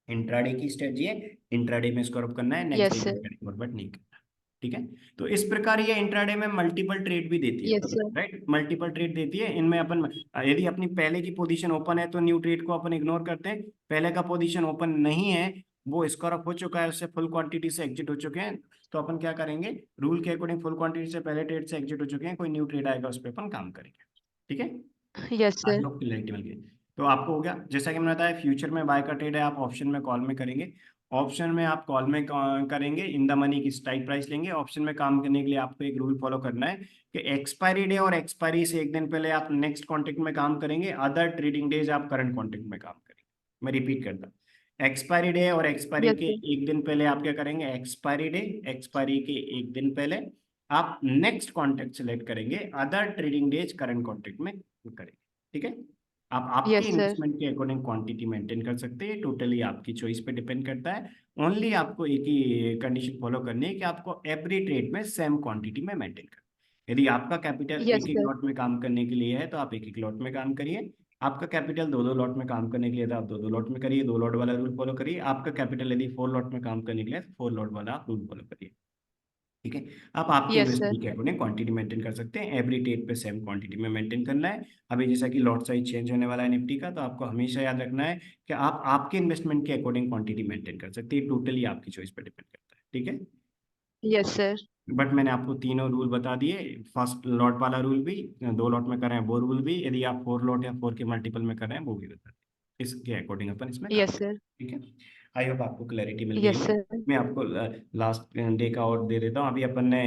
इंट्राडे की स्ट्रेटजी है, इंट्राडे में स्कोर अप करना है, नेक्स्ट यस डे में सर। करेंगे और बट नहीं करना, ठीक है। तो इस प्रकार ये इंट्राडे में मल्टीपल ट्रेड भी देती है, yes sir. Right, multiple trade देती है। इनमें अपन यदि अपनी पहले की पोजीशन ओपन है तो न्यू ट्रेड को अपन इग्नोर करते हैं, पहले का पोजीशन ओपन नहीं है वो स्कोर अप हो चुका है, उससे फुल क्वांटिटी से एग्जिट हो चुके हैं, तो अपन क्या करेंगे, रूल के अकॉर्डिंग फुल क्वांटिटी से पहले ट्रेड से एग्जिट हो चुके हैं, कोई न्यू ट्रेड आएगा उस पर अपन काम करेंगे, ठीक है। Yes I sir. Hope clarity मिल गई। तो आपको हो गया, जैसा कि मैंने बताया फ्यूचर में बाय का ट्रेड है, आप ऑप्शन में कॉल में करेंगे, ऑप्शन में आप कॉल में करेंगे, इन द मनी की स्ट्राइक प्राइस लेंगे। ऑप्शन में काम करने के लिए आपको एक रूल फॉलो करना है कि एक्सपायरी डे और एक्सपायरी से एक दिन पहले आप नेक्स्ट कॉन्ट्रैक्ट में काम करेंगे, अदर ट्रेडिंग डेज आप करंट कॉन्ट्रैक्ट में काम करेंगे। मैं रिपीट करता हूँ, एक्सपायरी डे और एक्सपायरी यस के सर। एक दिन पहले आप क्या करेंगे, एक्सपायरी डे एक्सपायरी के एक दिन पहले आप नेक्स्ट कॉन्ट्रैक्ट सेलेक्ट करेंगे, other trading days current contract में करेंगे, ठीक है। आप आपकी यस सर। इन्वेस्टमेंट के अकॉर्डिंग क्वांटिटी मेंटेन कर सकते हैं, टोटली आपकी चॉइस पे डिपेंड करता है। ओनली आपको एक ही कंडीशन फॉलो करनी है कि आपको एवरी ट्रेड में सेम क्वांटिटी में मेंटेन करना है। यदि आपका कैपिटल यस एक एक सर। लॉट में काम करने के लिए है तो आप एक एक लॉट में काम करिए, आपका कैपिटल 2-2 लॉट में काम करने के लिए तो आप 2-2 लॉट में करिए, 2 लॉट वाला रूल फॉलो करिए, आपका कैपिटल यदि 4 लॉट में काम करने के लिए 4 लॉट वाला आप रूल फॉलो करिए, ठीक है। आप आपके यस सर। इन्वेस्टमेंट के अकॉर्डिंग क्वांटिटी मेंटेन कर सकते हैं, एवरी डेट पे सेम क्वांटिटी में मेंटेन करना है। अभी जैसा कि लॉट साइज चेंज होने वाला है निफ्टी का, तो आपको हमेशा याद रखना है कि आप आपके इन्वेस्टमेंट के अकॉर्डिंग क्वांटिटी मेंटेन कर सकते हैं, टोटली आपकी चॉइस पर डिपेंड करता है, ठीक है। Yes sir. बट मैंने आपको तीनों रूल बता दिए, फर्स्ट लॉट वाला रूल भी, 2 लॉट में कर रहे हैं वो रूल भी, यदि आप 4 लॉट या 4 के मल्टीपल में कर रहे हैं वो भी बता दिए, इसके अकॉर्डिंग अपन इसमें काम यस करें, सर। ठीक है। आई होप आपको क्लैरिटी मिल गई यस होगी। सर। मैं आपको लास्ट डे का और दे देता हूँ, अभी अपन ने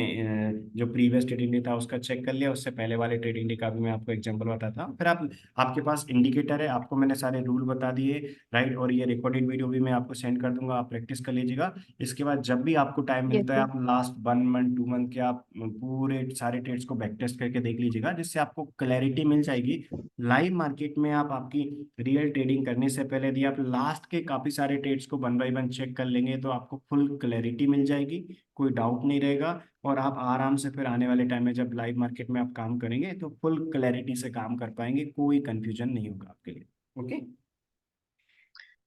जो प्रीवियस ट्रेडिंग डे था उसका चेक कर लिया, उससे पहले वाले ट्रेडिंग डे का भी मैं आपको एग्जांपल बताता हूँ, फिर आप आपके पास इंडिकेटर है, आपको मैंने सारे रूल बता दिए, राइट, और ये रिकॉर्डेड वीडियो भी मैं आपको सेंड कर दूंगा, आप प्रैक्टिस कर लीजिएगा। इसके बाद जब भी आपको टाइम यस मिलता है सर। आप लास्ट 1 मंथ 2 मंथ के आप पूरे सारे ट्रेड्स को बैक टेस्ट करके देख लीजिएगा, जिससे आपको क्लैरिटी मिल जाएगी लाइव मार्केट में। आप आपकी रियल ट्रेडिंग करने से पहले यदि आप लास्ट के काफी सारे ट्रेड्स को 1 बाय 1 चेक कर लेंगे तो आपको फुल क्लैरिटी मिल जाएगी, कोई डाउट नहीं रहेगा, और आप आराम से फिर आने वाले टाइम में जब लाइव मार्केट में आप काम करेंगे तो फुल क्लैरिटी से काम कर पाएंगे, कोई कंफ्यूजन नहीं होगा आपके लिए, ओके।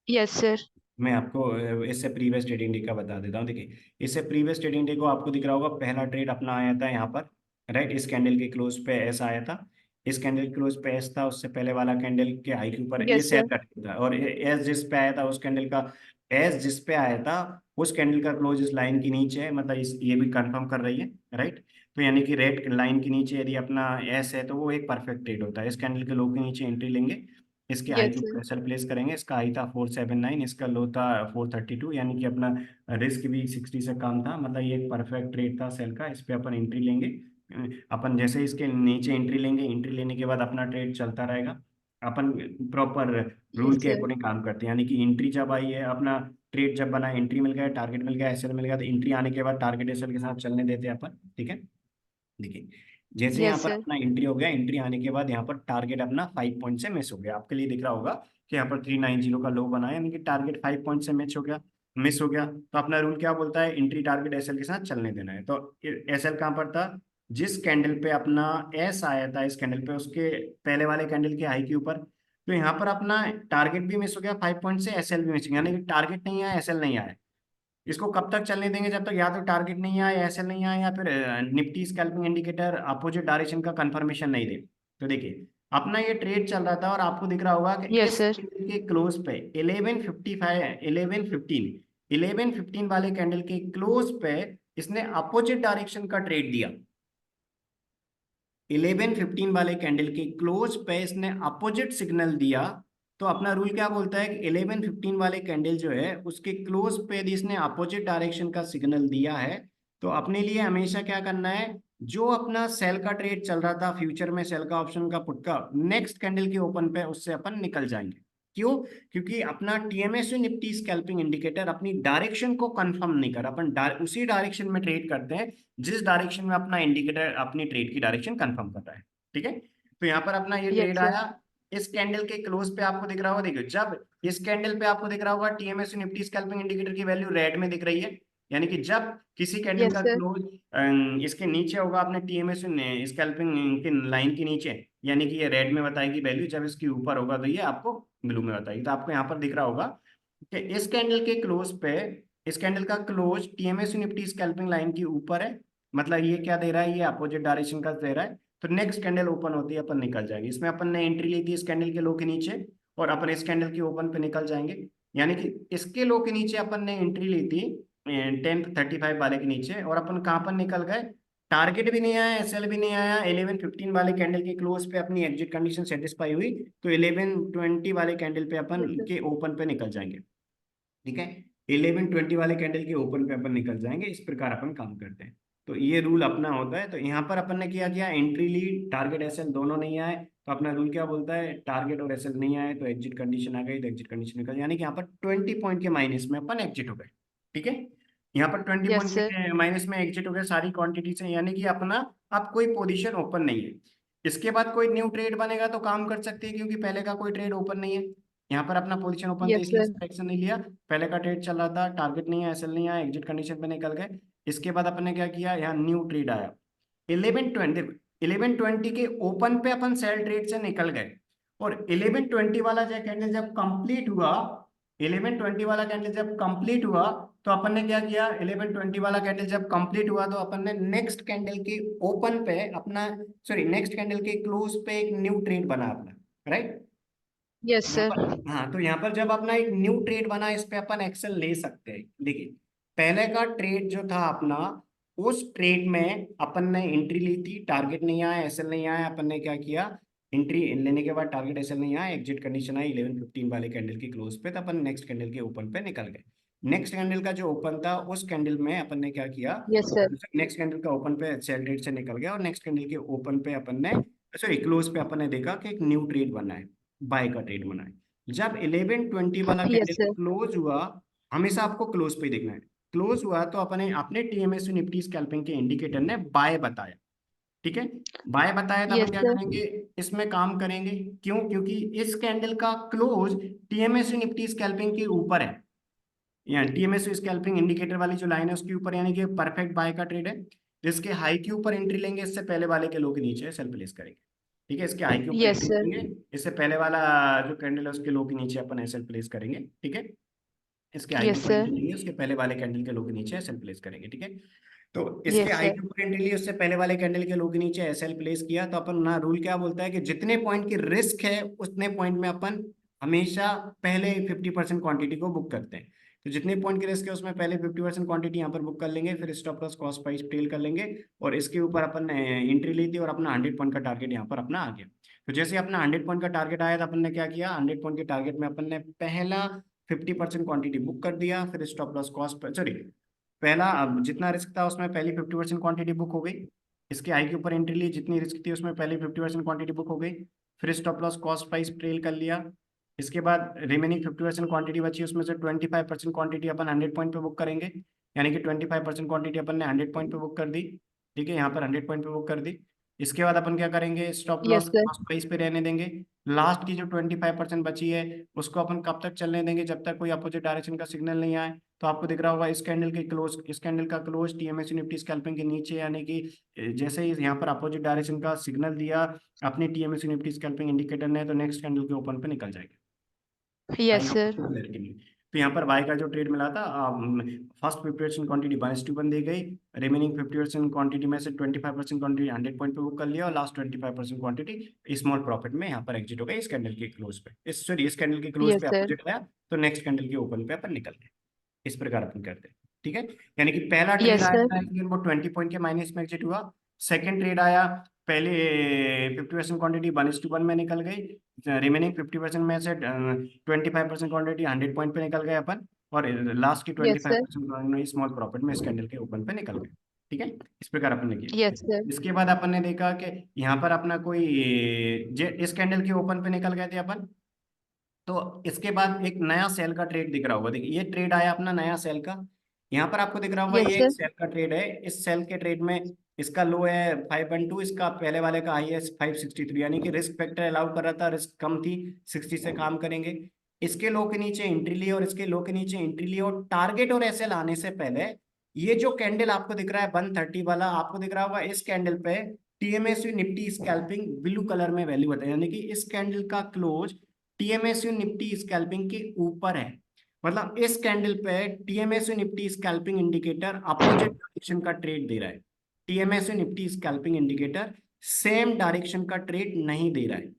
Yes sir. मैं आपको इससे प्रीवियस ट्रेडिंग डे का बता देता हूँ, देखिए इससे प्रीवियस ट्रेडिंग डे को आपको दिख रहा होगा, पहला ट्रेड अपना आया था यहाँ पर, राइट, इस कैंडल के क्लोज पे ऐसा आया था, इस कैंडल क्लोज पे एस था, उससे पहले वाला कैंडल के हाई के ऊपर ए यस शेयर सर। कर था, और एस जिस पे आया था उस कैंडल का, एस जिस पे आया था उस कैंडल का क्लोज इस लाइन के नीचे है, मतलब इस ये भी कंफर्म कर रही है, राइट। तो यानी कि रेड लाइन के नीचे यदि अपना एस है तो वो एक परफेक्ट ट्रेड होता है। इस कैंडल के लो के नीचे एंट्री लेंगे, इसके हाई यस के ऊपर सर। एसएल प्लेस करेंगे। इसका हाई था 479, इसका लो था 432, यानी कि अपना रिस्क भी 60 से कम था, मतलब ये एक परफेक्ट ट्रेड था सेल का। इस पे अपन एंट्री लेंगे। अपन जैसे इसके नीचे एंट्री लेंगे, एंट्री लेने के बाद अपना ट्रेड चलता रहेगा। अपन प्रॉपर रूल यस के सर। अकॉर्डिंग काम करते हैं, यानी कि एंट्री जब आई है, अपना ट्रेड जब बना, एंट्री मिल गया, टारगेट मिल गया, एसएल मिल गया, तो एंट्री आने के बाद टारगेट एसएल के साथ चलने देते हैं अपन, ठीक है। देखिए, जैसे यहाँ यस पर सर। अपना एंट्री हो गया, एंट्री आने के बाद यहाँ पर टारगेट अपना 5 पॉइंट से मिस हो गया। आपके लिए दिख रहा होगा कि यहाँ पर 390 का लो बना है, यानी कि टारगेट 5 पॉइंट से मिस हो गया। तो अपना रूल क्या बोलता है, एंट्री टारगेट एसएल के साथ चलने देना है। तो एसएल कहाँ पर था, जिस कैंडल पे अपना एस आया था, इस कैंडल पे उसके पहले वाले कैंडल के हाई के ऊपर, तो यहाँ पर अपना टारगेट भी मिस हो गया 5 पॉइंट से, एसएल भी मिस हो गया, यानी कि टारगेट नहीं आया, एसएल नहीं आया। इसको कब तक चलने देंगे, जब तक या तो टारगेट नहीं आए, ऐसे नहीं आए, या फिर Nifty scalping indicator opposite direction का कंफर्मेशन नहीं दे। तो देखिए, अपना ये ट्रेड चल रहा था और आपको दिख रहा होगा कि यस इस सर। कैंडल के क्लोज पे 1155 1115 वाले कैंडल के क्लोज पे इसने अपोजिट डायरेक्शन का ट्रेड दिया। 1115 वाले कैंडल के क्लोज पे इसने अपोजिट सिग्नल दिया। तो अपना रूल क्या बोलता है कि 1115 वाले कैंडल जो है उसके क्लोज पे यदि इसने अपोजिट डायरेक्शन का सिग्नल दिया है, तो अपने लिए हमेशा क्या करना है, जो अपना सेल का ट्रेड चल रहा था फ्यूचर में, सेल का, ऑप्शन का, पुट का, नेक्स्ट कैंडल के ओपन पे उससे अपन निकल जाएंगे। क्यों? क्योंकि अपना टीएमएसयू निफ्टी स्कैल्पिंग इंडिकेटर अपनी डायरेक्शन को कंफर्म नहीं कर, अपन उसी डायरेक्शन में ट्रेड करते हैं जिस डायरेक्शन में अपना इंडिकेटर अपनी ट्रेड की डायरेक्शन कंफर्म कर रहा है, ठीक है। तो यहाँ पर अपना ये यस ट्रेड सर। आया, इस कैंडल के क्लोज पे आपको दिख रहा होगा, देखिए जब इस कैंडल पे आपको दिख रहा होगा टीएमएस निफ्टी स्कैल्पिंग इंडिकेटर की वैल्यू रेड में दिख रही है, यानी कि जब किसी कैंडल यस का सर। क्लोज इसके नीचे होगा अपने टीएमएस स्कैल्पिंग की लाइन के नीचे, यानी कि ये रेड में बताएगी वैल्यू, जब इसके ऊपर होगा तो ये आपको ब्लू में बताएगी। तो आपको यहाँ पर दिख रहा होगा कि इस कैंडल के क्लोज पे, इस कैंडल का close TMS Nifty scalping line के ऊपर है, मतलब ये क्या दे रहा है, ये अपोजिट डायरेक्शन का दे रहा है। तो नेक्स्ट कैंडल ओपन होती है अपन निकल जाएंगे। इसमें अपन ने एंट्री ली थी इस कैंडल के लो के नीचे, और अपन इस कैंडल के ओपन पे निकल जाएंगे, यानी कि इसके लो के नीचे अपन ने एंट्री ली थी 1035 वाले के नीचे, और अपन कहाँ पर निकल गए, टारगेट भी नहीं आया, एसएल भी नहीं आया, 1115 वाले कैंडल के क्लोज पे अपनी एग्जिट कंडीशन सेटिस्फाई हुई, तो 1120 वाले कैंडल पे अपन यस सर। के ओपन पे निकल जाएंगे, ठीक है। 1120 वाले कैंडल के ओपन पे अपन निकल जाएंगे, इस प्रकार अपन काम करते हैं। तो ये रूल अपना होता है। तो यहाँ पर अपन ने क्या किया, एंट्री ली, टारगेट एसएल दोनों नहीं आए, तो अपना रूल क्या बोलता है, टारगेट और एसएल नहीं आए तो एग्जिट कंडीशन आ गई, तो एग्जिट कंडीशन निकल, यानी कि यहाँ पर 20 पॉइंट के माइनस में अपन एग्जिट हो गए, ठीक है। यहाँ पर 20 यस पॉइंट सर। के माइनस में एग्जिट हो गए सारी क्वांटिटी से, यानी कि अपना अब कोई पोजीशन ओपन नहीं है। इसके बाद कोई न्यू ट्रेड बनेगा तो काम कर सकते हैं, क्योंकि पहले का कोई ट्रेड ओपन नहीं है। यहाँ पर अपना पोजीशन ओपन था यस इसलिए सर। एक्शन नहीं लिया, पहले का ट्रेड चल रहा था, टारगेट नहीं है, एसएल नहीं आया, एग्जिट कंडीशन पे निकल गए। इसके बाद अपन ने क्या किया, यहाँ न्यू ट्रेड आया 1120, 1120 के ओपन पे अपन सेल ट्रेड से निकल गए, और 1120 वाला जो कैंडल जब कंप्लीट हुआ, 1120 वाला कैंडल जब कंप्लीट हुआ, तो अपन ने क्या किया, 1120 वाला कैंडल जब कंप्लीट हुआ तो अपन ने नेक्स्ट कैंडल के ओपन पे अपना, सॉरी नेक्स्ट कैंडल के क्लोज पे एक न्यू ट्रेड बना अपना, राइट। यस यहाँ सर। पर, हाँ, तो यहाँ पर जब अपना एक न्यू ट्रेड बना, इस पे अपन एक्शन ले सकते हैं। देखिए, पहले का ट्रेड जो था अपना, उस ट्रेड में अपन ने एंट्री ली थी, टारगेट नहीं आया, एसएल नहीं आया, अपन ने क्या किया, एंट्री लेने के बाद टारगेट एसएल नहीं आया, एग्जिट कंडीशन आई 1115 वाले कैंडल के क्लोज पे, तो अपन नेक्स्ट कैंडल के ओपन पे निकल गए। नेक्स्ट कैंडल का जो ओपन था उस कैंडल में अपन ने क्या किया, यस सर। नेक्स्ट कैंडल का ओपन पे सेल रेट से निकल गया, और नेक्स्ट कैंडल के ओपन पे अपन ने, सॉरी क्लोज पे अपन ने देखा कि एक न्यू ट्रेड बना है, बाय का ट्रेड बना है। जब 1120 वाला कैंडल यस सर। क्लोज हुआ, हमेशा आपको क्लोज पे ही देखना है, क्लोज हुआ तो अपने अपने टीएमएस निफ्टी स्कैल्पिंग के इंडिकेटर ने बाय बताया, ठीक है। बाय बताया तो अपन यस क्या सर। करेंगे, इसमें काम करेंगे। क्यों? क्योंकि इस कैंडल का क्लोज टीएमएस निफ्टी स्कैल्पिंग के ऊपर है, यहाँ टीएमएस स्कैल्पिंग इंडिकेटर वाली जो लाइन है उसके ऊपर, यानी कि परफेक्ट बाय का ट्रेड है। जिसके हाई के ऊपर एंट्री लेंगे, इससे पहले वाले के लो के नीचे सेल प्लेस करेंगे, ठीक है। इसके हाई के ऊपर यस एंट्री सर। लेंगे, इससे पहले वाला जो कैंडल है उसके लो के नीचे अपन एसएल प्लेस करेंगे, ठीक है। इसके हाई के यस ऊपर सर। एंट्री लेंगे, उसके पहले वाले कैंडल के लो के नीचे एसएल प्लेस करेंगे, ठीक है। तो इसके Yes, आई sir. के ऊपर एंट्री ली, उससे पहले वाले कैंडल के लो के नीचे एसएल प्लेस किया, तो अपन ना रूल क्या बोलता है कि जितने पॉइंट की रिस्क है उतने पॉइंट में अपन हमेशा पहले 50% क्वांटिटी को बुक करते हैं। तो जितने पॉइंट की रिस्क है उसमें पहले 50% क्वांटिटी यहाँ पर बुक कर लेंगे, फिर stop loss cost price trail कर लेंगे, और इसके ऊपर अपन एंट्री ली थी और अपना 100 पॉइंट का टारगेट यहाँ पर अपना आ गया। तो जैसे अपना 100 पॉइंट का टारगेट आया तो अपन ने क्या किया, 100 पॉइंट के टारगेट में अपन ने पहला 50% क्वांटिटी बुक कर दिया, फिर स्टॉप लॉस कॉस्ट, सॉरी, पहला अब जितना रिस्क था उसमें पहली 50% क्वांटिटी बुक हो गई। इसके आई के ऊपर एंट्री ली, जितनी रिस्क थी उसमें पहले 50% क्वांटिटी बुक हो गई, फिर stop loss cost price trail कर लिया। इसके बाद रिमेनिंग 50% क्वांटिटी बची, उसमें से 25% क्वांटिटी अपन 100 पॉइंट पे बुक करेंगे, यानी कि 25% क्वांटिटी अपन ने 100 पॉइंट पे बुक कर दी। ठीक है, यहाँ पर 100 पॉइंट पे बुक कर दी। इसके बाद अपन क्या करेंगे, stop Yes, loss sir. Cost price पे रहने देंगे। लास्ट की जो 25% बची है उसको अपन कब तक चलने देंगे, जब तक कोई अपोजिट डायरेक्शन का सिग्नल नहीं आए। तो आपको दिख रहा होगा इस कैंडल का क्लोज टीएमएसी निफ्टी स्कैल्पिंग के नीचे, यानी कि जैसे ही यहाँ पर अपोजिट डायरेक्शन का सिग्नल दिया अपने टीएमएसी निफ्टी स्कैल्पिंग इंडिकेटर ने, तो नेक्स्ट कैंडल के ओपन पे निकल जाएगा। Yes, I hope sir. आपको क्लैरिटी मिली। तो यहाँ पर बाय का जो ट्रेड मिला था, फर्स्ट 50% क्वांटिटी 1:1 दी गई, रिमेनिंग 50% क्वांटिटी में से 25% क्वांटिटी 100 पॉइंट पे बुक कर लिया, और लास्ट 25% क्वांटिटी स्मॉल प्रॉफिट में यहाँ पर एग्जिट हो गई इस कैंडल के क्लोज पे, इस कैंडल के क्लोज Yes, पे sir. अपोजिट आया, तो नेक्स्ट कैंडल के ओपन पे अपन निकल गए। इस प्रकार अपन करते हैं। ठीक है, यानी कि पहला ट्रेड Yes, आया sir. था लेकिन वो 20 पॉइंट के माइनस में एग्जिट हुआ। सेकंड ट्रेड आया, पहले 50% क्वांटिटी 1:1 में निकल गई, रिमेनिंग 50% में से 25% क्वांटिटी 100 पॉइंट पे निकल गए अपन, और लास्ट की Yes, sir. 25% स्मॉल प्रॉफिट में इस कैंडल के ओपन पे निकल गए। ठीक है, इस प्रकार अपन ने किया। Yes, sir. इसके बाद अपन ने देखा कि यहाँ पर अपना कोई इस कैंडल के ओपन पे निकल गए थे अपन, तो इसके बाद एक नया सेल का ट्रेड दिख रहा होगा। देखिए ये ट्रेड आया अपना नया सेल का, यहाँ पर आपको दिख रहा होगा Yes, ये sir. एक सेल का ट्रेड है। इस सेल के ट्रेड में इसका लो है 512, इसका पहले वाले का हाई है 563, यानी कि रिस्क फैक्टर अलाउ कर रहा था, रिस्क कम थी, 60 से काम करेंगे। इसके लो के नीचे एंट्री ली और इसके लो के नीचे एंट्री ली, और टारगेट और एसएल आने से पहले ये जो कैंडल आपको दिख रहा है 130 वाला, आपको दिख रहा होगा इस कैंडल पे TMSU Nifty scalping blue colour में वैल्यू बताया, यानी कि इस कैंडल का क्लोज टीएमएसयू निफ्टी स्कैल्पिंग के ऊपर है। मतलब इस कैंडल पे TMSU Nifty scalping indicator opposite direction का ट्रेड दे रहा है। TMSU Nifty scalping indicator same direction का ट्रेड नहीं दे रहा है।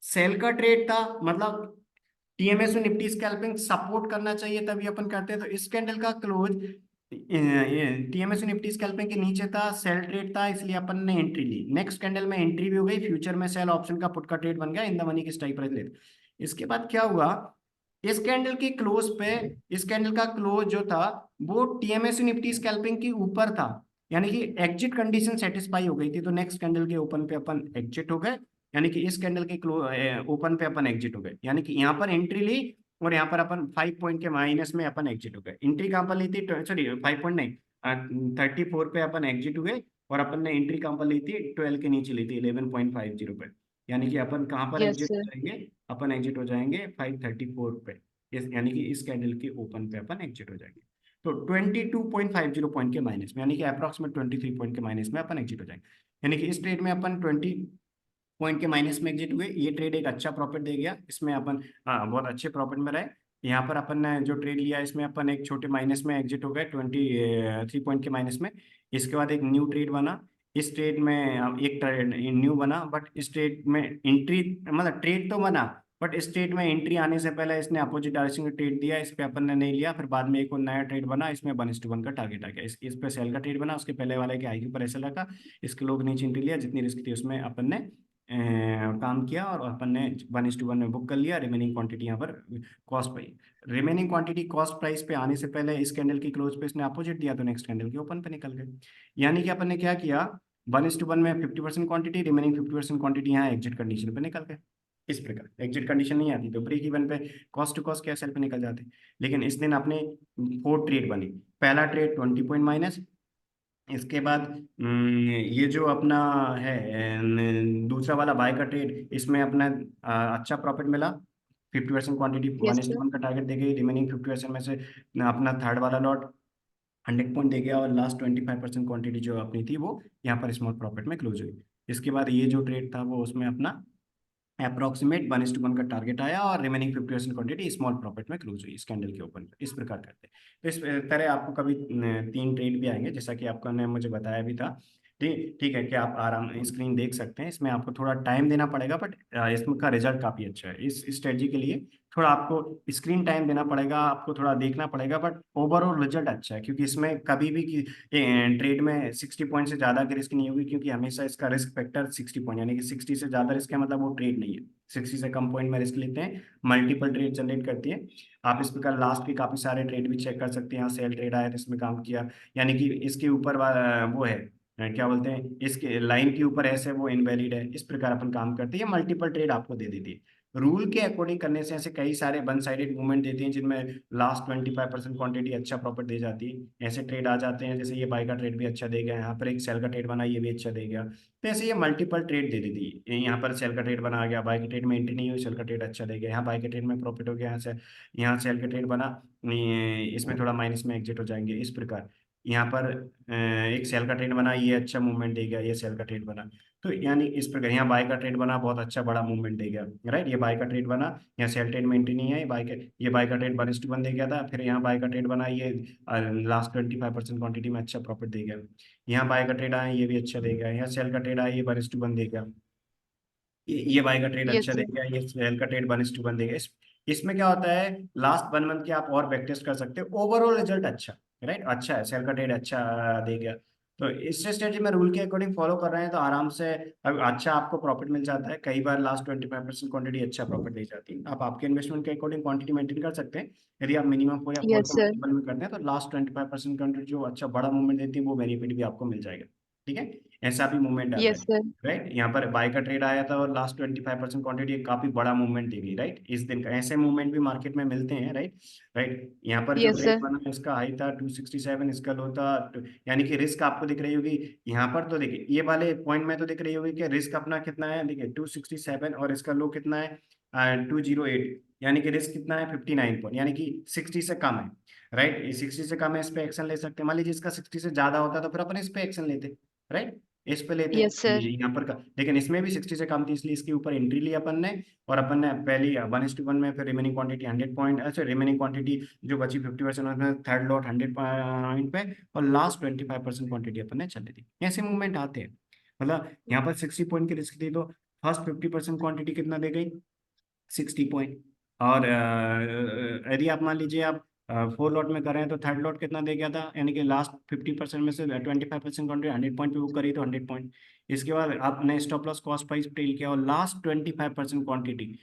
सेल का ट्रेड था, मतलब टीएमएसयू निफ्टी स्कैल्पिंग सपोर्ट करना चाहिए तभी अपन करते हैं। तो इस कैंडल का क्लोज टीएमएसयू निफ्टी स्कैल्पिंग के नीचे था, सेल ट्रेड था, इसलिए अपन ने एंट्री ली। नेक्स्ट कैंडल में एंट्री भी हो गई, फ्यूचर में सेल ऑप्शन का पुट का ट्रेड बन गया, इन द मनी की स्ट्राइक प्राइस लेते। इसके बाद क्या हुआ, इस कैंडल के क्लोज पे, इस कैंडल का क्लोज जो था वो टीएमएसयू निफ्टी स्कैल्पिंग के ऊपर था, यानी कि एग्जिट कंडीशन सेटिस्फाई हो गई थी, तो नेक्स्ट कैंडल के ओपन पे अपन एग्जिट हो गए, यानी कि इस कैंडल के ओपन पे अपन एग्जिट हो गए, यानी कि यहाँ पर एंट्री ली और यहाँ पर अपन 5 पॉइंट के माइनस में अपन एग्जिट हो गए। एंट्री कहाँ पर ली थी, सॉरी 5 पॉइंट नहीं, 34 पे अपन एग्जिट हुए, और अपन ने एंट्री कहाँ पर ली थी, 12 के नीचे ली थी 11.50 पे, यानी कि अपन कहाँ पर Yes, एग्जिट sir. हो जाएंगे, अपन एग्जिट हो जाएंगे 534 पे, यानी कि इस कैंडल के ओपन पे अपन एग्जिट हो जाएंगे। तो 22.50 पॉइंट के माइनस में, यानी कि अप्रॉक्सीमेट 23 पॉइंट के माइनस में अपन एग्जिट हो जाएंगे, यानी कि इस ट्रेड में अपन 20 पॉइंट के माइनस में एग्जिट हुए। ये ट्रेड एक अच्छा प्रॉफिट दे गया, इसमें अपन बहुत अच्छे प्रॉफिट में रहे। यहाँ पर अपन ने जो ट्रेड लिया इसमें अपन एक छोटे माइनस में एग्जिट हो गए 23 पॉइंट के माइनस में। इसके बाद एक न्यू ट्रेड बना, इस ट्रेड में एक ट्रेड न्यू बना, बट इस ट्रेड में एंट्री, मतलब ट्रेड तो बना बट इस ट्रेड में एंट्री आने से पहले इसने अपोजिट डायरेक्शन का ट्रेड दिया, इस पे अपन ने नहीं लिया। फिर बाद में एक और नया ट्रेड बना, इसमें 1:1 का टारगेट आ गया, इस पे सेल का ट्रेड बना, उसके पहले वाले के आई के ऊपर ऐसा लगा, इसके लोग नीचे एंट्री लिया, जितनी रिस्क थी उसमें अपन ने काम किया, और अपन ने 1:1 में बुक कर लिया। रिमेनिंग क्वांटिटी यहाँ पर कॉस्ट पे, रिमेनिंग क्वांटिटी कॉस्ट प्राइस पे आने से पहले इस कैंडल की क्लोज पे इसने अपोजिट दिया, तो नेक्स्ट कैंडल के ओपन पे निकल गए। यानी कि अपन ने क्या किया, 1:1 में 50% क्वांटिटी, रिमेनिंग 50% क्वांटिटी यहाँ एग्जिट कंडीशन पे निकल गए। इस प्रकार एग्जिट कंडीशन नहीं आती तो ब्रेक इवन पे कॉस्ट टू कॉस्ट कैसल पे निकल जाते। लेकिन इस दिन अपने 4 ट्रेड बनी, पहला ट्रेड 20 पॉइंट माइनस, इसके बाद ये जो अपना है दूसरा वाला बाय का ट्रेड, इसमें अपना अच्छा प्रॉफिट मिला, 50% क्वांटिटी Yes, sir. 1:1 का टारगेट दे गई, रिमेनिंग 50% में से अपना थर्ड वाला लॉट 100 पॉइंट दे गया, और लास्ट 25% क्वांटिटी जो अपनी थी वो यहाँ पर स्मॉल प्रॉफिट में क्लोज हुई। इसके बाद ये जो ट्रेड था वो उसमें अपना अप्रोक्सीमेट 1:1 का टारगेट आया और रिमेनिंग 50% क्वांटिटी स्मॉल प्रॉफिट में क्लोज हुई इस कैंडल के ओपन इस प्रकार करते हैं। तो इस तरह आपको कभी 3 ट्रेड भी आएंगे, जैसा कि आपको ने मुझे बताया भी था। ठीक ठीक है कि आप आराम स्क्रीन देख सकते हैं, इसमें आपको थोड़ा टाइम देना पड़ेगा, बट इसका रिजल्ट काफी अच्छा है। इस स्ट्रेटजी के लिए थोड़ा आपको स्क्रीन टाइम देना पड़ेगा, आपको थोड़ा देखना पड़ेगा, बट ओवरऑल रिजल्ट अच्छा है, क्योंकि इसमें कभी भी ट्रेड में 60 पॉइंट से ज्यादा की रिस्क नहीं होगी, क्योंकि हमेशा इसका रिस्क फैक्टर 60 पॉइंट, यानी कि 60 से ज्यादा रिस्क है मतलब वो ट्रेड नहीं है। 60 से कम पॉइंट में रिस्क लेते हैं, मल्टीपल ट्रेड जनरेट करती है। आप इस प्रकार लास्ट के काफी सारे ट्रेड भी चेक कर सकते हैं। यहाँ सेल ट्रेड आया तो इसमें काम किया, यानी कि इसके ऊपर वो है क्या बोलते हैं, इसके लाइन के ऊपर ऐसे वो इनवैलिड है, इस प्रकार अपन काम करते हैं। मल्टीपल ट्रेड आपको दे देती है। रूल के अकॉर्डिंग करने से ऐसे कई सारे वन साइडेड मूवमेंट देती हैं, जिनमें लास्ट 25% क्वांटिटी अच्छा प्रॉफिट दे जाती है। ऐसे ट्रेड आ जाते हैं, जैसे ये बाय का ट्रेड भी अच्छा दे गया, यहाँ पर एक सेल का ट्रेड बना, ये भी अच्छा दे गया। तो ऐसे ये मल्टीपल ट्रेड दे देती है। यहाँ पर सेल का ट्रेड बना आ गया, बाय के ट्रेड में एंट्री नहीं हुई, सेल का ट्रेड अच्छा दे गया, यहाँ बाय के ट्रेड में प्रॉफिट हो गया, यहाँ सेल का ट्रेड बना, इसमें थोड़ा माइनस में एग्जिट हो जाएंगे इस प्रकार। यहाँ पर एक सेल का ट्रेड बना, ये अच्छा मूवमेंट दे गया, ये सेल का ट्रेड बना। तो यानी इस प्रकार यहाँ बाय का ट्रेड बना, बहुत अच्छा बड़ा मूवमेंट दे गया, राइट। ये बाय का ट्रेड बना, यहाँ सेल ट्रेड में एंट्री नहीं है, ये बाय का ट्रेड 1:1 दे गया था, फिर यहाँ बाय का ट्रेड बना, ये लास्ट 25% क्वांटिटी में अच्छा प्रॉफिट दे गया। यहाँ बाय का ट्रेड आया, ये भी अच्छा दे गया, यहाँ सेल का ट्रेड आया, ये 1:1 दे गया, ये बाय का ट्रेड Yes, अच्छा sir. देगा, ये सेल का ट्रेड 1:1 देगा। इसमें क्या होता है, लास्ट 1 मंथ के आप और बैक टेस्ट कर सकते हो, ओवरऑल रिजल्ट अच्छा, राइट, अच्छा है, सेल का ट्रेड अच्छा देगा। तो इस स्ट्रेटेजी में रूल के अकॉर्डिंग फॉलो कर रहे हैं तो आराम से अब अच्छा आपको प्रॉफिट मिल जाता है। कई बार लास्ट 25% क्वांटिटी अच्छा प्रॉफिट दे जाती है। आप आपके इन्वेस्टमेंट के अकॉर्डिंग क्वांटिटी मेंटेन कर सकते हैं। यदि आप मिनिमम 4 या 4 Yes, के sir. मल्टीपल में करते हैं तो लास्ट 25% क्वांटिटी जो अच्छा बड़ा मूवमेंट देती है वो बेनिफिट भी आपको मिल जाएगा। ठीक है, ऐसा भी मूवमेंट आता है, Yes, sir. राइट। यहाँ पर बाय का ट्रेड आया था और लास्ट 25% क्वांटिटी काफी बड़ा मूवमेंट देगी, राइट। इस दिन का ऐसे मूवमेंट भी मार्केट में मिलते हैं, राइट। राइट, यहाँ पर जो Yes, ट्रेड sir. बना इसका हाई था 267, इसका लो था यानी कि रिस्क आपको दिख रही होगी। यहाँ पर तो देखिए ये वाले पॉइंट में तो दिख रही होगी कि रिस्क अपना कितना है, देखिए 267 और इसका लो कितना है 208, यानी कि रिस्क कितना है 59 पॉइंट, यानी कि 60 से कम है, राइट। 60 से कम है, इस पे एक्शन ले सकते हैं। मान लीजिए इसका 60 से ज्यादा होता तो फिर अपन इस पे एक्शन लेते, राइट, इस पे लेते। Yes, sir. यहाँ पर का लेकिन इसमें भी 60 से कम थी, इसलिए इसके ऊपर एंट्री ली अपन ने। और अपन ने पहली 1:1 में, फिर रिमेनिंग क्वांटिटी 100 पॉइंट, अच्छा रिमेनिंग क्वांटिटी जो बची 50% उसमें थर्ड लॉट 100 पॉइंट पे, और लास्ट 25% क्वांटिटी अपन ने चले दी। ऐसे मूवमेंट आते हैं, मतलब यहाँ पर 60 पॉइंट की रिस्क थी तो फर्स्ट 50% क्वांटिटी कितना दे गई, 60 पॉइंट। और यदि आप मान लीजिए आप 4 लॉट में कर रहे हैं तो थर्ड लॉट कितना दे गया था, यानी कि लास्ट 50% में से 25% क्वांटिटी 100 पॉइंट पे बुक करी तो 100 पॉइंट। इसके बाद आपने stop loss cost price trail किया और लास्ट 25% क्वांटिटी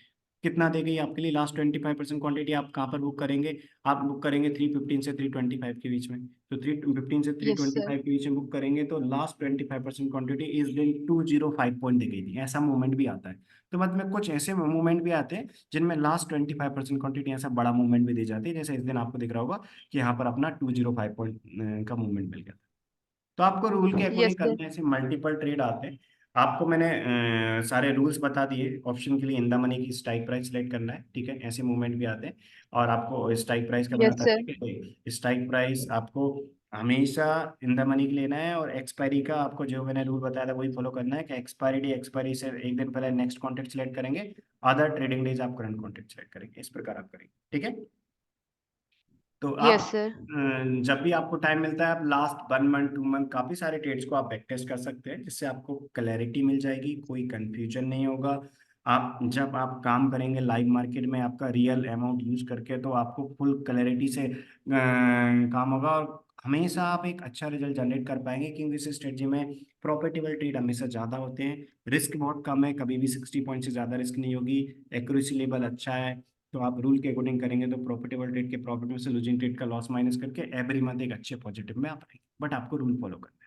कितना दे गई आपके लिए, लास्ट 25% क्वांटिटी आप कहाँ पर बुक करेंगे, आप बुक करेंगे 315 से 325 के बीच में। तो 315 से three Yes, twenty sir. Five के बीच में बुक करेंगे तो लास्ट 25% क्वांटिटी इस दिन 205 पॉइंट दी गई थी। ऐसा मूवमेंट भी आता है। तो मतलब में कुछ ऐसे मूवमेंट भी आते हैं जिनमें लास्ट 25% क्वांटिटी ऐसा बड़ा मूवमेंट भी दी जाती है, जैसे इस दिन आपको दिख रहा होगा कि यहाँ पर अपना 205 पॉइंट का मूवमेंट मिल गया। तो आपको रूल के Yes, अकॉर्डिंग sir. करना है, ऐसे मल्टीपल ट्रेड आते हैं। आपको मैंने सारे रूल्स बता दिए। ऑप्शन के लिए इन द मनी की स्ट्राइक प्राइस सिलेक्ट करना है, ठीक है, ऐसे मूवमेंट भी आते हैं। और आपको स्ट्राइक प्राइस का Yes, बनाता sir. है कि स्ट्राइक प्राइस आपको हमेशा इन द मनी की लेना है, और एक्सपायरी का आपको जो मैंने रूल बताया था वही फॉलो करना है कि एक्सपायरी से एक दिन पहले नेक्स्ट कॉन्ट्रैक्ट सिलेक्ट करेंगे, अदर ट्रेडिंग डेज आप करंट कॉन्ट्रैक्ट सिलेक्ट करेंगे, इस प्रकार आप करेंगे, ठीक है। तो आप Yes, sir. जब भी आपको टाइम मिलता है आप लास्ट 1 मंथ 2 मंथ काफी सारे ट्रेड्स को आप बैक टेस्ट कर सकते हैं, जिससे आपको क्लैरिटी मिल जाएगी, कोई कंफ्यूजन नहीं होगा। आप जब आप काम करेंगे लाइव मार्केट में आपका रियल अमाउंट यूज करके तो आपको फुल क्लैरिटी से काम होगा, और हमेशा आप एक अच्छा रिजल्ट जनरेट कर पाएंगे, क्योंकि इस स्ट्रेटजी में प्रॉफिटेबल ट्रेड हमेशा ज्यादा होते हैं, रिस्क बहुत कम है, कभी भी 60 पॉइंट से ज्यादा रिस्क नहीं होगी, एक्यूरेसी लेवल अच्छा है। तो आप रूल के अकॉर्डिंग करेंगे तो प्रॉफिटेबल ट्रेड के प्रॉफिट में से लूजिंग ट्रेड का लॉस माइनस करके एवरी मंथ एक अच्छे पॉजिटिव में आप आएंगे, बट आपको रूल फॉलो करना है।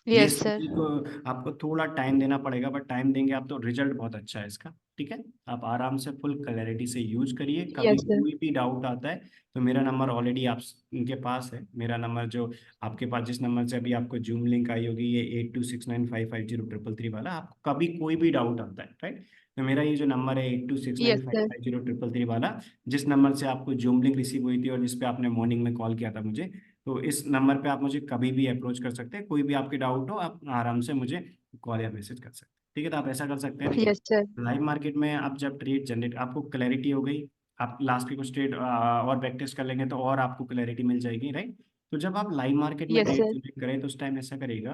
ये Yes, sir. स्ट्रेटजी को आपको थोड़ा टाइम देना पड़ेगा, बट टाइम देंगे आप तो रिजल्ट बहुत अच्छा है इसका, ठीक है। आप आराम से फुल क्लैरिटी से यूज करिए, कभी Yes, sir. कोई भी डाउट आता है तो मेरा नंबर ऑलरेडी आप के पास है। मेरा नंबर जो आपके पास, जिस नंबर से अभी आपको जूम लिंक आई होगी, ये 8269550333 वाला, आपको कभी कोई भी डाउट आता है, राइट। तो मेरा ये जो नंबर है eight two six nine Yes, five sir. Five zero triple three वाला, जिस नंबर से आपको जूम लिंक रिसीव हुई थी और जिस पे आपने मॉर्निंग में कॉल किया था मुझे, तो इस नंबर पे आप मुझे कभी भी अप्रोच कर सकते हैं। कोई भी आपके डाउट हो आप आराम से मुझे कॉल या मैसेज कर सकते हैं। ठीक है, तो आप ऐसा कर सकते हैं, Yes, sir. देखिए लाइव मार्केट में आप जब ट्रेड जनरेट, आपको क्लैरिटी हो गई, आप लास्ट के कुछ ट्रेड और बैक टेस्ट कर लेंगे तो और आपको क्लैरिटी मिल जाएगी, राइट। तो जब आप लाइव मार्केट में Yes, ट्रेड sir. जनरेट करें तो उस टाइम ऐसा करेगा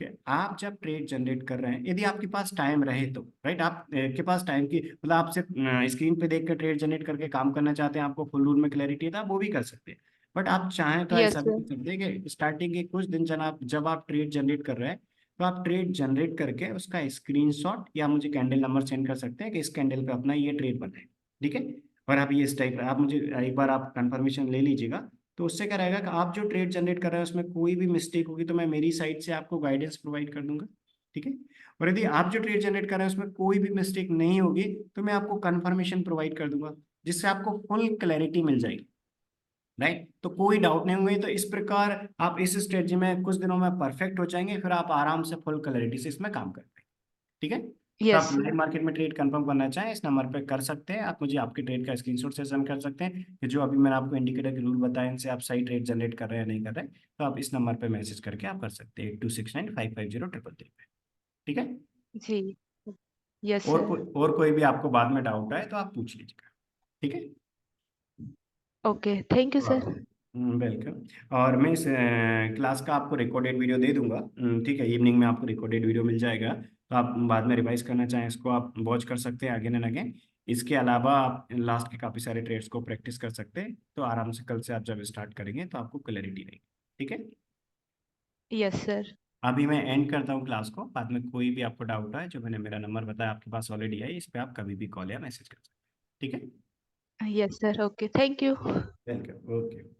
कि आप जब ट्रेड जनरेट कर रहे हैं, यदि आपके पास टाइम रहे तो, राइट, आप के पास टाइम की मतलब आप सिर्फ स्क्रीन पे देख कर ट्रेड जनरेट करके काम करना चाहते हैं, आपको फुल रूल में क्लैरिटी है तो आप वो भी कर सकते हैं। बट आप चाहें तो Yes, ऐसा भी sir. कर सकते हैं कि स्टार्टिंग के कुछ दिन जब आप ट्रेड जनरेट कर रहे हैं, तो आप ट्रेड जनरेट करके उसका स्क्रीनशॉट या मुझे कैंडल नंबर सेंड कर सकते हैं कि इस कैंडल पे अपना ये ट्रेड बना है, ठीक है। और आप ये इस टाइप आप मुझे एक बार आप कंफर्मेशन ले लीजिएगा, तो उससे क्या रहेगा कि आप जो ट्रेड जनरेट कर रहे हैं उसमें कोई भी मिस्टेक होगी तो मैं मेरी साइड से आपको गाइडेंस प्रोवाइड कर दूंगा, ठीक है। और यदि आप जो ट्रेड जनरेट कर रहे हैं उसमें कोई भी मिस्टेक नहीं होगी तो मैं आपको कंफर्मेशन प्रोवाइड कर दूंगा, जिससे आपको फुल क्लैरिटी मिल जाएगी, राइट। तो कोई डाउट नहीं होंगे, तो इस प्रकार आप इस स्ट्रेटजी में कुछ दिनों में परफेक्ट हो जाएंगे, फिर आप आराम से फुल क्लैरिटी से इसमें काम कर पाएंगे, ठीक है। तो Yes, आप sir. लाइव मार्केट में ट्रेड कंफर्म करना चाहें इस नंबर पे कर सकते हैं, आप मुझे आपके ट्रेड का स्क्रीनशॉट से सेंड कर सकते हैं कि जो अभी मैंने आपको इंडिकेटर के रूल बताए इनसे आप सही ट्रेड जनरेट कर रहे हैं या नहीं कर रहे हैं, तो आप इस नंबर पे मैसेज करके आप कर सकते हैं 8269550333 पे, ठीक है। जी. Yes, और sir. कोई भी आपको बाद में डाउट आए तो आप पूछ लीजिएगा, ठीक है। Okay. Thank you, sir. Welcome. और मैं इस क्लास का आपको रिकॉर्डेड वीडियो दे दूंगा, ठीक है, इवनिंग में आपको रिकॉर्डेड वीडियो मिल जाएगा, तो आप बाद में रिवाइज करना चाहें इसको आप वॉच कर सकते हैं अगेन एंड अगेन। इसके अलावा आप लास्ट के काफ़ी सारे ट्रेड्स को प्रैक्टिस कर सकते हैं, तो आराम से कल से आप जब स्टार्ट करेंगे तो आपको क्लैरिटी रहेगी, ठीक है। Yes, sir. अभी मैं एंड करता हूँ क्लास को, बाद में कोई भी आपको डाउट है जो मैंने मेरा नंबर बताया आपके पास ऑलरेडी है, इस पर आप कभी भी कॉल या मैसेज कर सकते हैं, ठीक है। Yes, sir. Okay. Thank you. Welcome, okay.